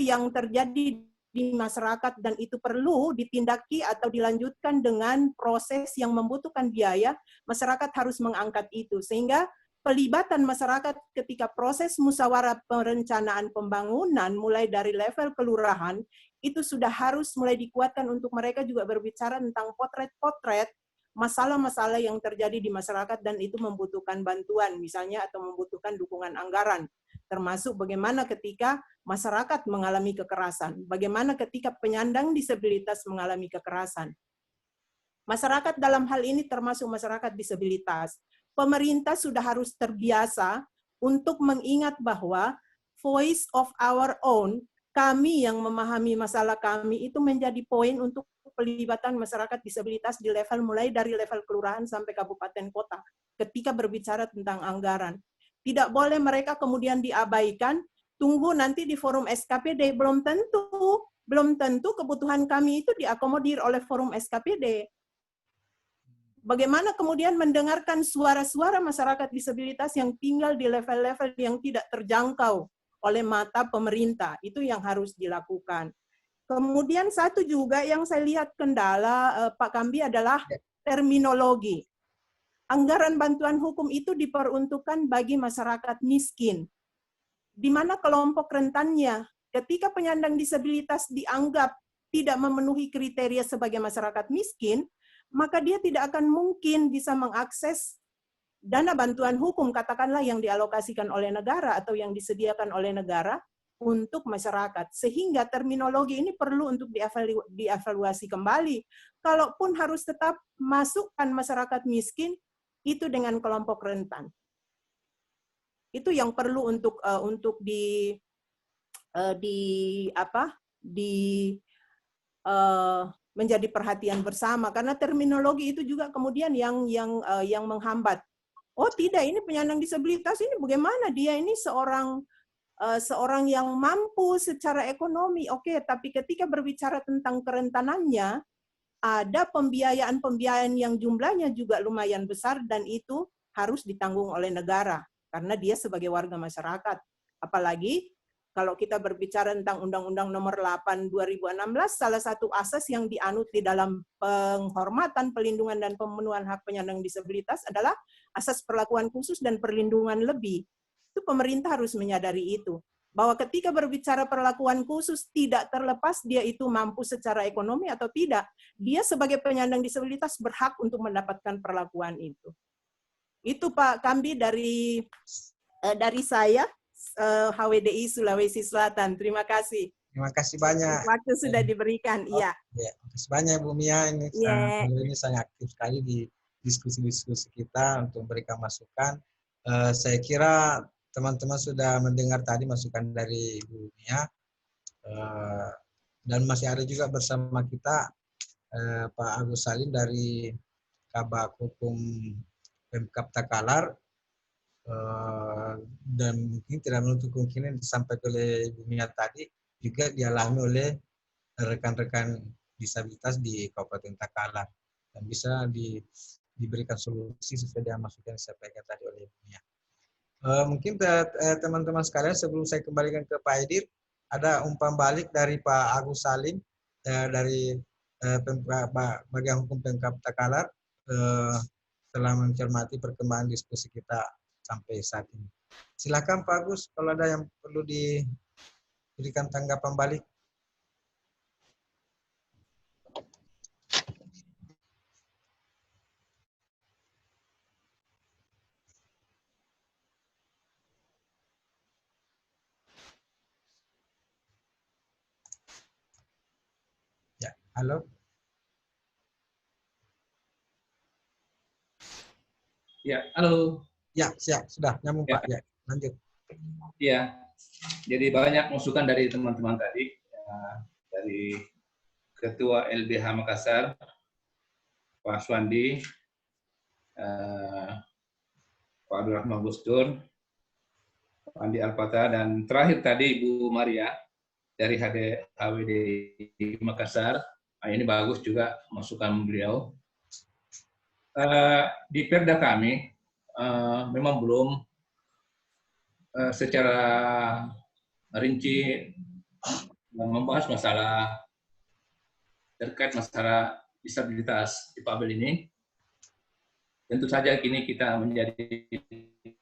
yang terjadi di masyarakat dan itu perlu ditindaki atau dilanjutkan dengan proses yang membutuhkan biaya, masyarakat harus mengangkat itu. Sehingga pelibatan masyarakat ketika proses musyawarah perencanaan pembangunan mulai dari level kelurahan, itu sudah harus mulai dikuatkan untuk mereka juga berbicara tentang potret-potret masalah-masalah yang terjadi di masyarakat dan itu membutuhkan bantuan misalnya atau membutuhkan dukungan anggaran. Termasuk bagaimana ketika masyarakat mengalami kekerasan, bagaimana ketika penyandang disabilitas mengalami kekerasan. Masyarakat dalam hal ini termasuk masyarakat disabilitas. Pemerintah sudah harus terbiasa untuk mengingat bahwa voice of our own, kami yang memahami masalah kami itu menjadi poin untuk pelibatan masyarakat disabilitas di level mulai dari level kelurahan sampai kabupaten kota ketika berbicara tentang anggaran. Tidak boleh mereka kemudian diabaikan, tunggu nanti di forum SKPD, belum tentu belum tentu kebutuhan kami itu diakomodir oleh forum SKPD. Bagaimana kemudian mendengarkan suara-suara masyarakat disabilitas yang tinggal di level-level yang tidak terjangkau oleh mata pemerintah, itu yang harus dilakukan. Kemudian satu juga yang saya lihat kendala Pak Kambi adalah terminologi. Anggaran bantuan hukum itu diperuntukkan bagi masyarakat miskin, di mana kelompok rentannya ketika penyandang disabilitas dianggap tidak memenuhi kriteria sebagai masyarakat miskin, maka dia tidak akan mungkin bisa mengakses dana bantuan hukum, katakanlah yang dialokasikan oleh negara atau yang disediakan oleh negara untuk masyarakat. Sehingga terminologi ini perlu untuk dievaluasi kembali. Kalaupun harus tetap masukkan masyarakat miskin, itu dengan kelompok rentan. Itu yang perlu untuk menjadi perhatian bersama, karena terminologi itu juga kemudian yang menghambat. Oh tidak, ini penyandang disabilitas ini bagaimana dia ini seorang yang mampu secara ekonomi, oke, tapi ketika berbicara tentang kerentanannya, ada pembiayaan yang jumlahnya juga lumayan besar dan itu harus ditanggung oleh negara karena dia sebagai warga masyarakat. Apalagi kalau kita berbicara tentang Undang-Undang Nomor 8 2016, salah satu asas yang dianut di dalam penghormatan, pelindungan, dan pemenuhan hak penyandang disabilitas adalah asas perlakuan khusus dan perlindungan lebih. Itu pemerintah harus menyadari itu. Bahwa ketika berbicara perlakuan khusus, tidak terlepas dia itu mampu secara ekonomi atau tidak. Dia sebagai penyandang disabilitas berhak untuk mendapatkan perlakuan itu. Itu Pak Kambi dari saya. HWDI Sulawesi Selatan. Terima kasih. Terima kasih banyak. Waktu sudah diberikan. Iya. Terima kasih banyak Bu Mia. Ini sangat aktif sekali di diskusi-diskusi kita untuk memberikan masukan. Saya kira teman-teman sudah mendengar tadi masukan dari Bu Mia. Dan masih ada juga bersama kita Pak Agus Salim dari Kabak Hukum Pemkab Takalar. Dan mungkin tidak menutup kemungkinan disampaikan oleh Ibu Mia tadi juga dialami oleh rekan-rekan disabilitas di Kabupaten Takalar dan bisa diberikan solusi sesuai dengan masukan yang disampaikan tadi oleh Ibu Mia. Mungkin teman-teman sekalian sebelum saya kembalikan ke Pak Edir, ada umpan balik dari Pak Agus Salim dari bagian hukum Pemkab Takalar setelah mencermati perkembangan diskusi kita sampai saat ini. Silakan Pak Agus, kalau ada yang perlu diberikan tanggapan balik. Ya, halo. Ya, halo. Ya, siap, sudah nyambung ya. Pak. Ya, lanjut. Ya, jadi banyak masukan dari teman-teman tadi, dari Ketua LBH Makassar, Pak Swandi, Pak Abdul Rahman Gusdur, Pak Andi Alpata, dan terakhir tadi Ibu Maria dari HWDI Makassar. Ini bagus juga masukan beliau. Di Perda kami, memang belum secara rinci membahas masalah terkait masalah disabilitas difabel ini. Tentu saja kini kita menjadi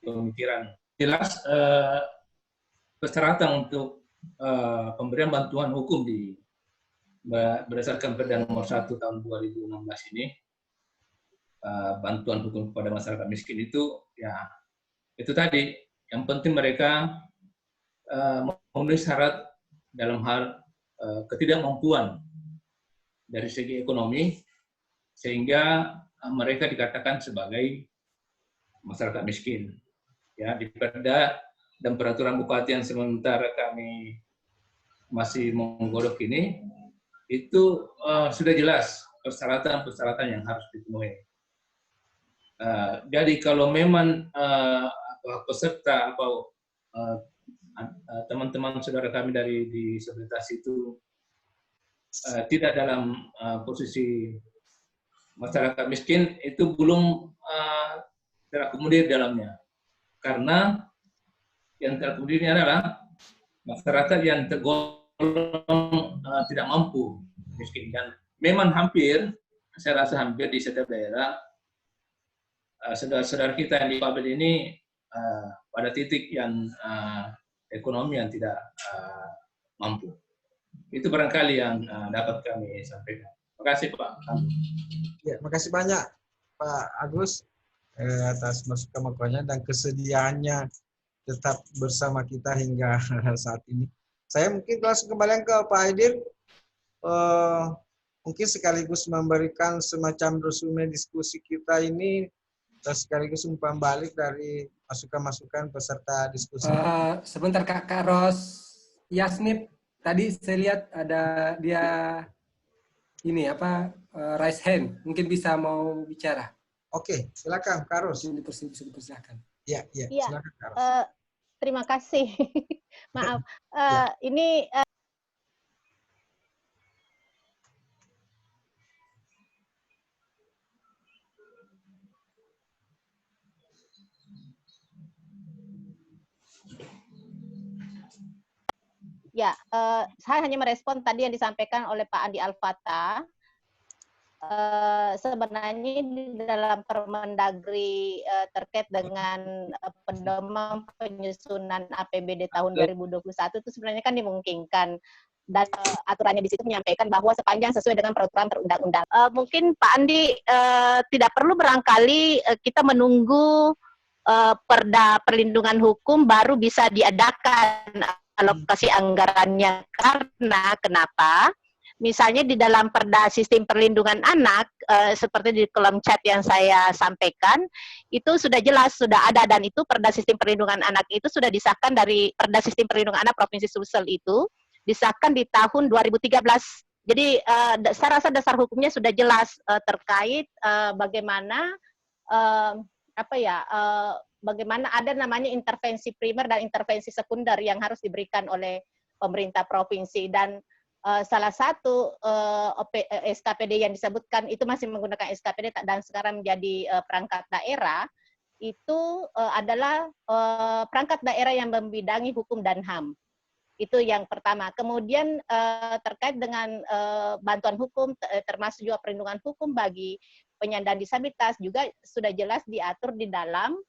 pemikiran. Jelas persyaratan untuk pemberian bantuan hukum berdasarkan Perda Nomor 1 tahun 2016 ini, bantuan hukum kepada masyarakat miskin itu, ya itu tadi, yang penting mereka memenuhi syarat dalam hal ketidakmampuan dari segi ekonomi, sehingga mereka dikatakan sebagai masyarakat miskin. Ya, di Perda dan peraturan bupati yang sementara kami masih menggodok ini, itu sudah jelas persyaratan-persyaratan yang harus dipenuhi. Jadi kalau memang peserta atau teman-teman saudara kami dari disabilitas itu tidak dalam posisi masyarakat miskin itu belum terakomodir dalamnya, karena yang terakomodir ini adalah masyarakat yang tergolong tidak mampu miskin, dan memang hampir, saya rasa hampir di setiap daerah saudara-saudara kita yang difabel ini pada titik yang ekonomi yang tidak mampu. Itu barangkali yang dapat kami sampaikan. Terima kasih Pak. Ya, makasih banyak Pak Agus atas masukan-masukannya dan kesediaannya tetap bersama kita hingga saat ini. Saya mungkin langsung kembali ke Pak Aidir, mungkin sekaligus memberikan semacam resume diskusi kita ini dan sekaligus umpan balik dari masukan-masukan peserta diskusi. Sebentar Kak Ros Yasnip, tadi saya lihat ada dia ini apa raise hand, mungkin bisa mau bicara. Oke, silakan Kak Ros. Bisa dipersilakan. Ya, silakan Kak Ros. Terima kasih. Maaf. Ini ya, saya hanya merespon tadi yang disampaikan oleh Pak Andi Alfata. Sebenarnya di dalam Permendagri terkait dengan pedoman penyusunan APBD tahun 2021 itu sebenarnya kan dimungkinkan, dan aturannya di situ menyampaikan bahwa sepanjang sesuai dengan peraturan perundang-undang. Mungkin Pak Andi tidak perlu barangkali kita menunggu Perda Perlindungan Hukum baru bisa diadakan alokasi anggarannya, karena kenapa? Misalnya di dalam Perda Sistem Perlindungan Anak, seperti di kolom chat yang saya sampaikan, itu sudah jelas, sudah ada, dan itu Perda Sistem Perlindungan Anak itu sudah disahkan dari Perda Sistem Perlindungan Anak Provinsi Sulsel itu, disahkan di tahun 2013. Jadi saya rasa dasar hukumnya sudah jelas terkait bagaimana bagaimana ada namanya intervensi primer dan intervensi sekunder yang harus diberikan oleh pemerintah provinsi, dan salah satu SKPD yang disebutkan itu masih menggunakan SKPD dan sekarang menjadi perangkat daerah, itu adalah perangkat daerah yang membidangi hukum dan HAM. Itu yang pertama. Kemudian terkait dengan bantuan hukum, termasuk juga perlindungan hukum bagi penyandang disabilitas, juga sudah jelas diatur di dalam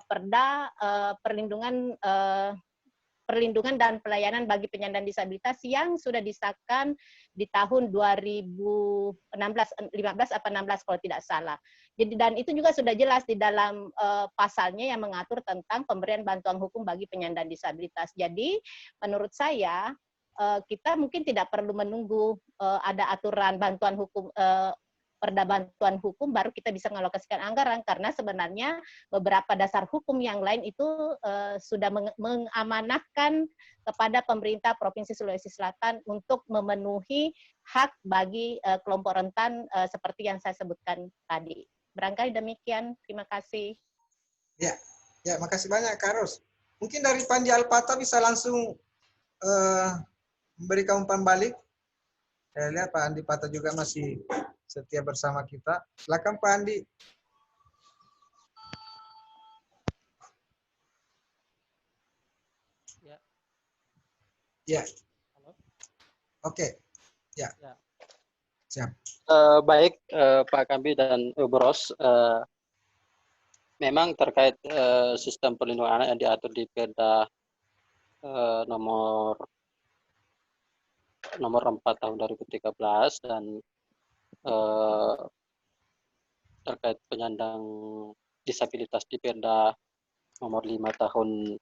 Perda Perlindungan dan Pelayanan bagi Penyandang Disabilitas yang sudah disahkan di tahun 2015 atau 16 kalau tidak salah. Jadi, dan itu juga sudah jelas di dalam pasalnya yang mengatur tentang pemberian bantuan hukum bagi penyandang disabilitas. Jadi menurut saya kita mungkin tidak perlu menunggu ada aturan bantuan hukum, Perda bantuan hukum baru kita bisa mengalokasikan anggaran, karena sebenarnya beberapa dasar hukum yang lain itu sudah mengamanahkan kepada pemerintah Provinsi Sulawesi Selatan untuk memenuhi hak bagi kelompok rentan seperti yang saya sebutkan tadi. Barangkali demikian, terima kasih. Ya, makasih banyak Kak Ros. Mungkin dari Pandi Alpata bisa langsung memberikan umpan balik. Saya lihat Pak Andi Pata juga masih setia bersama kita. Silakan Pak Andi. Ya. Halo. Oke. Ya. Siap. Baik Pak Kambi dan Bu Ros, memang terkait sistem perlindungan anak yang diatur di Perda nomor 4 tahun 2013 dan terkait penyandang disabilitas di Perda nomor 5 tahun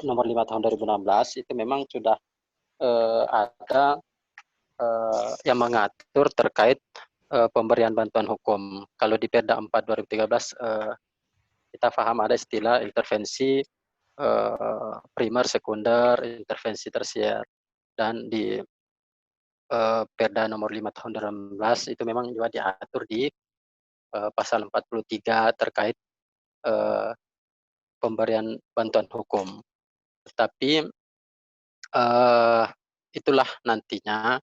2016 itu memang sudah ada yang mengatur terkait pemberian bantuan hukum. Kalau di Perda 4 2013 kita paham ada istilah intervensi primer, sekunder, intervensi tersier, dan di Perda nomor 5 tahun 2016 itu memang juga diatur di pasal 43 terkait pemberian bantuan hukum. Tetapi itulah nantinya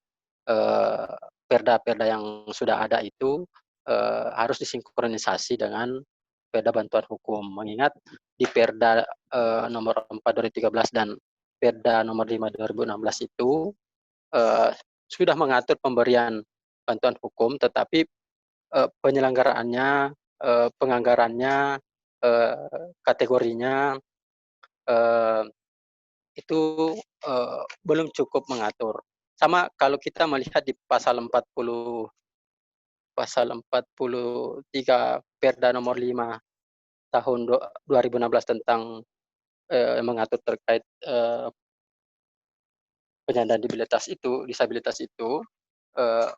perda-perda yang sudah ada itu harus disinkronisasi dengan perda bantuan hukum. Mengingat di perda nomor 4 2013 dan perda nomor 5 2016 itu sudah mengatur pemberian bantuan hukum, tetapi penyelenggaraannya, penganggarannya, kategorinya itu belum cukup mengatur. Sama kalau kita melihat di pasal 43 Perda nomor 5 tahun 2016 tentang mengatur terkait penyandang disabilitas itu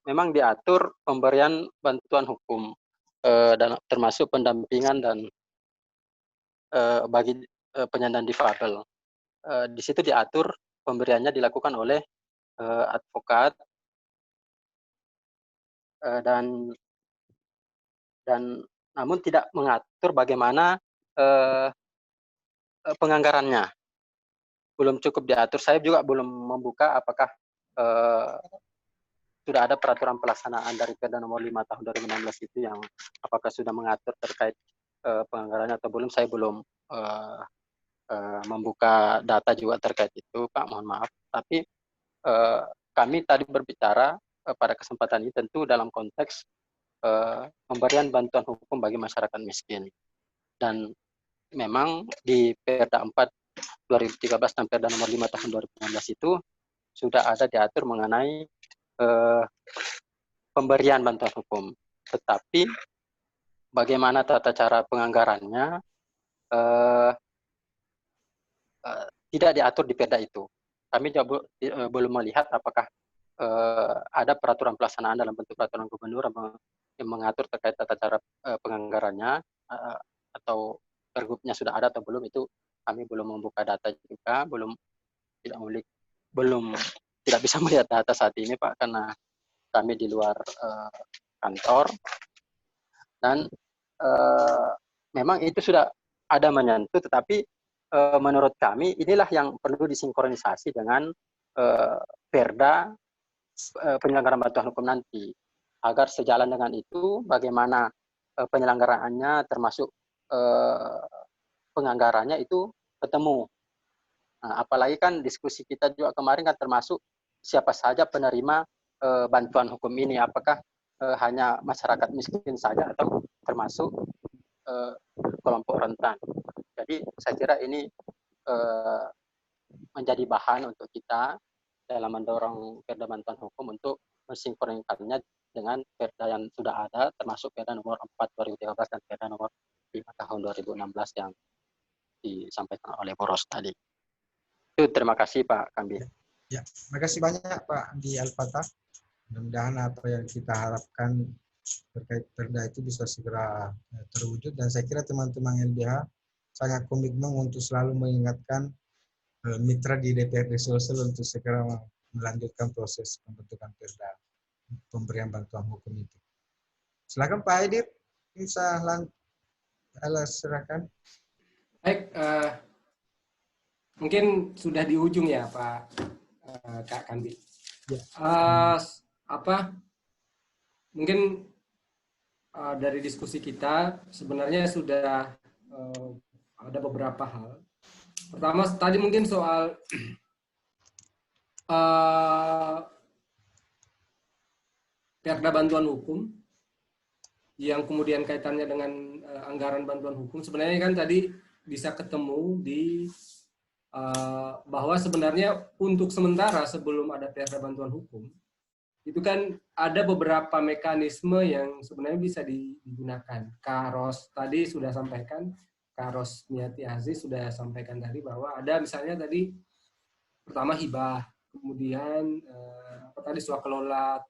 memang diatur pemberian bantuan hukum dan termasuk pendampingan dan bagi penyandang difabel. Di situ diatur pemberiannya dilakukan oleh advokat dan namun tidak mengatur bagaimana penganggarannya. Belum cukup diatur. Saya juga belum membuka apakah sudah ada peraturan pelaksanaan dari Perda nomor 5 tahun 2016 itu yang apakah sudah mengatur terkait penganggarannya atau belum. Saya belum membuka data juga terkait itu, Pak, mohon maaf. Tapi kami tadi berbicara pada kesempatan ini tentu dalam konteks pemberian bantuan hukum bagi masyarakat miskin. Dan memang di Perda 4 2013 dan Perda nomor 5 tahun 2016 itu sudah ada diatur mengenai pemberian bantuan hukum. Tetapi bagaimana tata cara penganggarannya tidak diatur di Perda itu. Kami juga belum melihat apakah ada peraturan pelaksanaan dalam bentuk peraturan gubernur yang mengatur terkait tata cara penganggarannya atau pergubnya sudah ada atau belum, itu kami belum membuka data juga, tidak bisa melihat data saat ini, Pak, karena kami di luar kantor. Dan memang itu sudah ada menyentuh, tetapi menurut kami inilah yang perlu disinkronisasi dengan Perda penyelenggaraan bantuan hukum nanti, agar sejalan dengan itu bagaimana penyelenggaraannya termasuk penganggarannya itu ketemu. Nah, apalagi kan diskusi kita juga kemarin kan termasuk siapa saja penerima bantuan hukum ini, apakah hanya masyarakat miskin saja atau termasuk kelompok rentan. Jadi saya kira ini menjadi bahan untuk kita dalam mendorong Perda bantuan hukum untuk mensinkronkannya dengan Perda yang sudah ada, termasuk Perda nomor 4 2013 dan Perda nomor 5 tahun 2016 yang disampaikan oleh Boros tadi. Itu terima kasih Pak Kambi. Ya, terima kasih banyak Pak Andi Al-Fatah. Mudah-mudahan apa yang kita harapkan terkait Perda itu bisa segera terwujud, dan saya kira teman-teman LBH sangat komitmen untuk selalu mengingatkan mitra di DPRD Sulsel untuk segera melanjutkan proses pembentukan Perda pemberian bantuan hukum itu. Silakan Pak Aidit, bisa silakan. Baik, mungkin sudah di ujung ya Pak Kak Kambi. Ya. Mungkin dari diskusi kita sebenarnya sudah ada beberapa hal. Pertama tadi mungkin soal Perda bantuan hukum yang kemudian kaitannya dengan anggaran bantuan hukum. Sebenarnya kan tadi bisa ketemu di bahwa sebenarnya untuk sementara sebelum ada Perda bantuan hukum itu kan ada beberapa mekanisme yang sebenarnya bisa digunakan. Kak Ros tadi sudah sampaikan, Kak Ros Miati Aziz sudah sampaikan tadi bahwa ada misalnya tadi pertama hibah, kemudian swakelola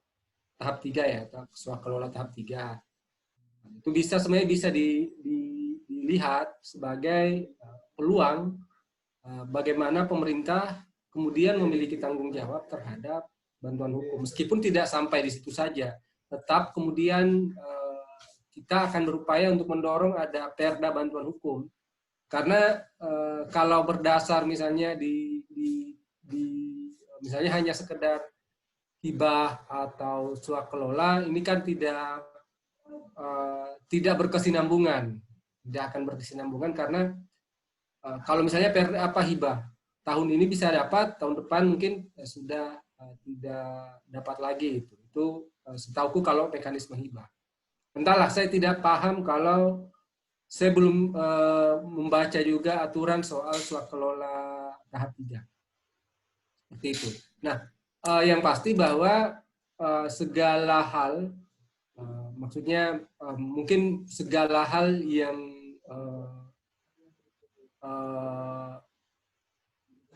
tahap 3 ya, swakelola tahap 3. Itu sebenarnya bisa dilihat sebagai peluang bagaimana pemerintah kemudian memiliki tanggung jawab terhadap bantuan hukum. Meskipun tidak sampai di situ saja, tetap kemudian kita akan berupaya untuk mendorong ada Perda bantuan hukum. Karena kalau berdasar misalnya di misalnya hanya sekedar hibah atau swakelola, ini kan tidak berkesinambungan, tidak akan berkesinambungan karena kalau misalnya hibah tahun ini bisa dapat, tahun depan mungkin sudah tidak dapat lagi. Itu setauku kalau mekanisme hibah. Entahlah, saya tidak paham kalau saya belum membaca juga aturan soal swakelola tahap 3. Seperti itu. Nah, yang pasti bahwa segala hal, maksudnya mungkin segala hal yang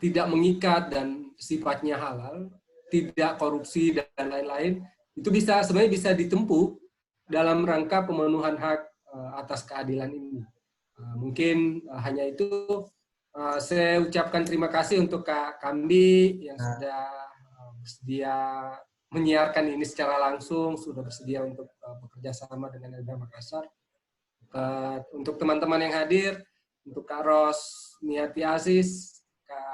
tidak mengikat dan sifatnya halal, tidak korupsi dan lain-lain, itu sebenarnya bisa ditempuh dalam rangka pemenuhan hak atas keadilan ini. Mungkin hanya itu. Saya ucapkan terima kasih untuk Kak Kambi yang sudah bersedia menyiarkan ini secara langsung, sudah bersedia untuk bekerja sama dengan LBH Makassar. Untuk teman-teman yang hadir, untuk Kak Rosmiati Aziz, Kak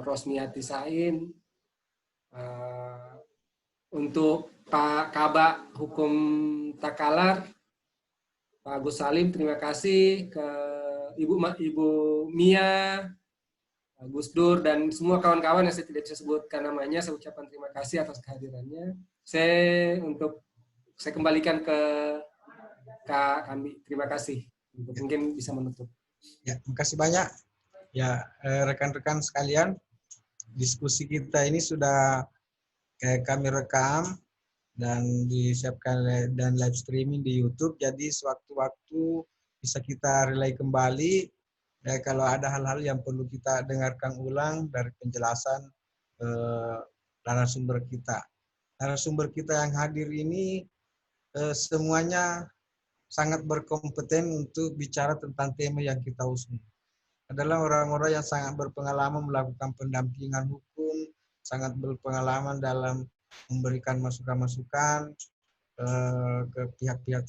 Rosmiati Sain, untuk Pak Kabak Hukum Takalar, Pak Agus Salim, terima kasih ke Ibu Mia, Gus Dur, dan semua kawan-kawan yang saya tidak bisa sebutkan namanya. Saya ucapkan terima kasih atas kehadirannya. Saya kembalikan ke Kak Kambi. Terima kasih. Mungkin bisa menutup. Ya, terima kasih banyak. Ya, rekan-rekan sekalian, diskusi kita ini sudah kami rekam dan disiapkan dan live streaming di YouTube. Jadi sewaktu-waktu bisa kita relay kembali. Ya, kalau ada hal-hal yang perlu kita dengarkan ulang dari penjelasan narasumber kita. Narasumber kita yang hadir ini semuanya sangat berkompeten untuk bicara tentang tema yang kita usung. Adalah orang-orang yang sangat berpengalaman melakukan pendampingan hukum, sangat berpengalaman dalam memberikan masukan-masukan ke pihak-pihak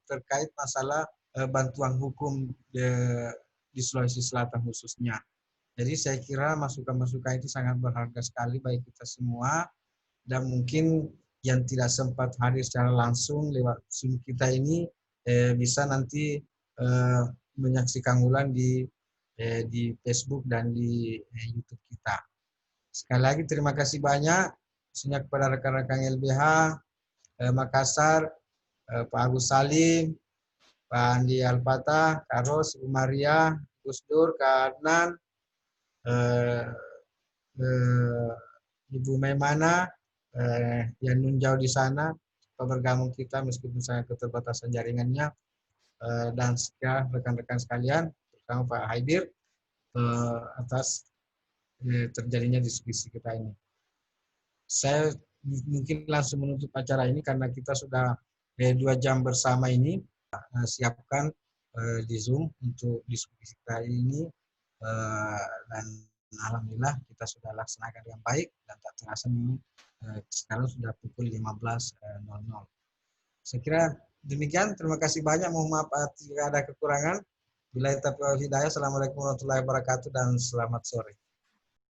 terkait masalah bantuan hukum di Sulawesi Selatan khususnya. Jadi saya kira masukan-masukan itu sangat berharga sekali bagi kita semua, dan mungkin yang tidak sempat hadir secara langsung lewat Zoom kita ini bisa nanti menyaksikan ulang di Facebook dan di YouTube kita. Sekali lagi terima kasih banyak khususnya kepada rekan-rekan LBH Makassar, Pak Agus Salim, Pak Andi Alpatah, Kak Ros, Bu Maria, Gus Dur, Kak Adnan, Ibu Maimana, yang nunjau di sana, bergabung kita meskipun sangat keterbatasan jaringannya, dan sekian rekan-rekan sekalian, terutama Pak Haidir, atas terjadinya diskusi kita ini. Saya mungkin langsung menutup acara ini karena kita sudah 2 jam bersama ini. Siapkan di Zoom untuk diskusi kita ini, dan alhamdulillah kita sudah laksanakan dengan baik dan tak terasa memang sekarang sudah pukul 15.00. Saya kira demikian. Terima kasih banyak. Mohon maaf jika ada kekurangan. Billahi taufiq wal hidayah. Assalamualaikum warahmatullahi wabarakatuh dan selamat sore.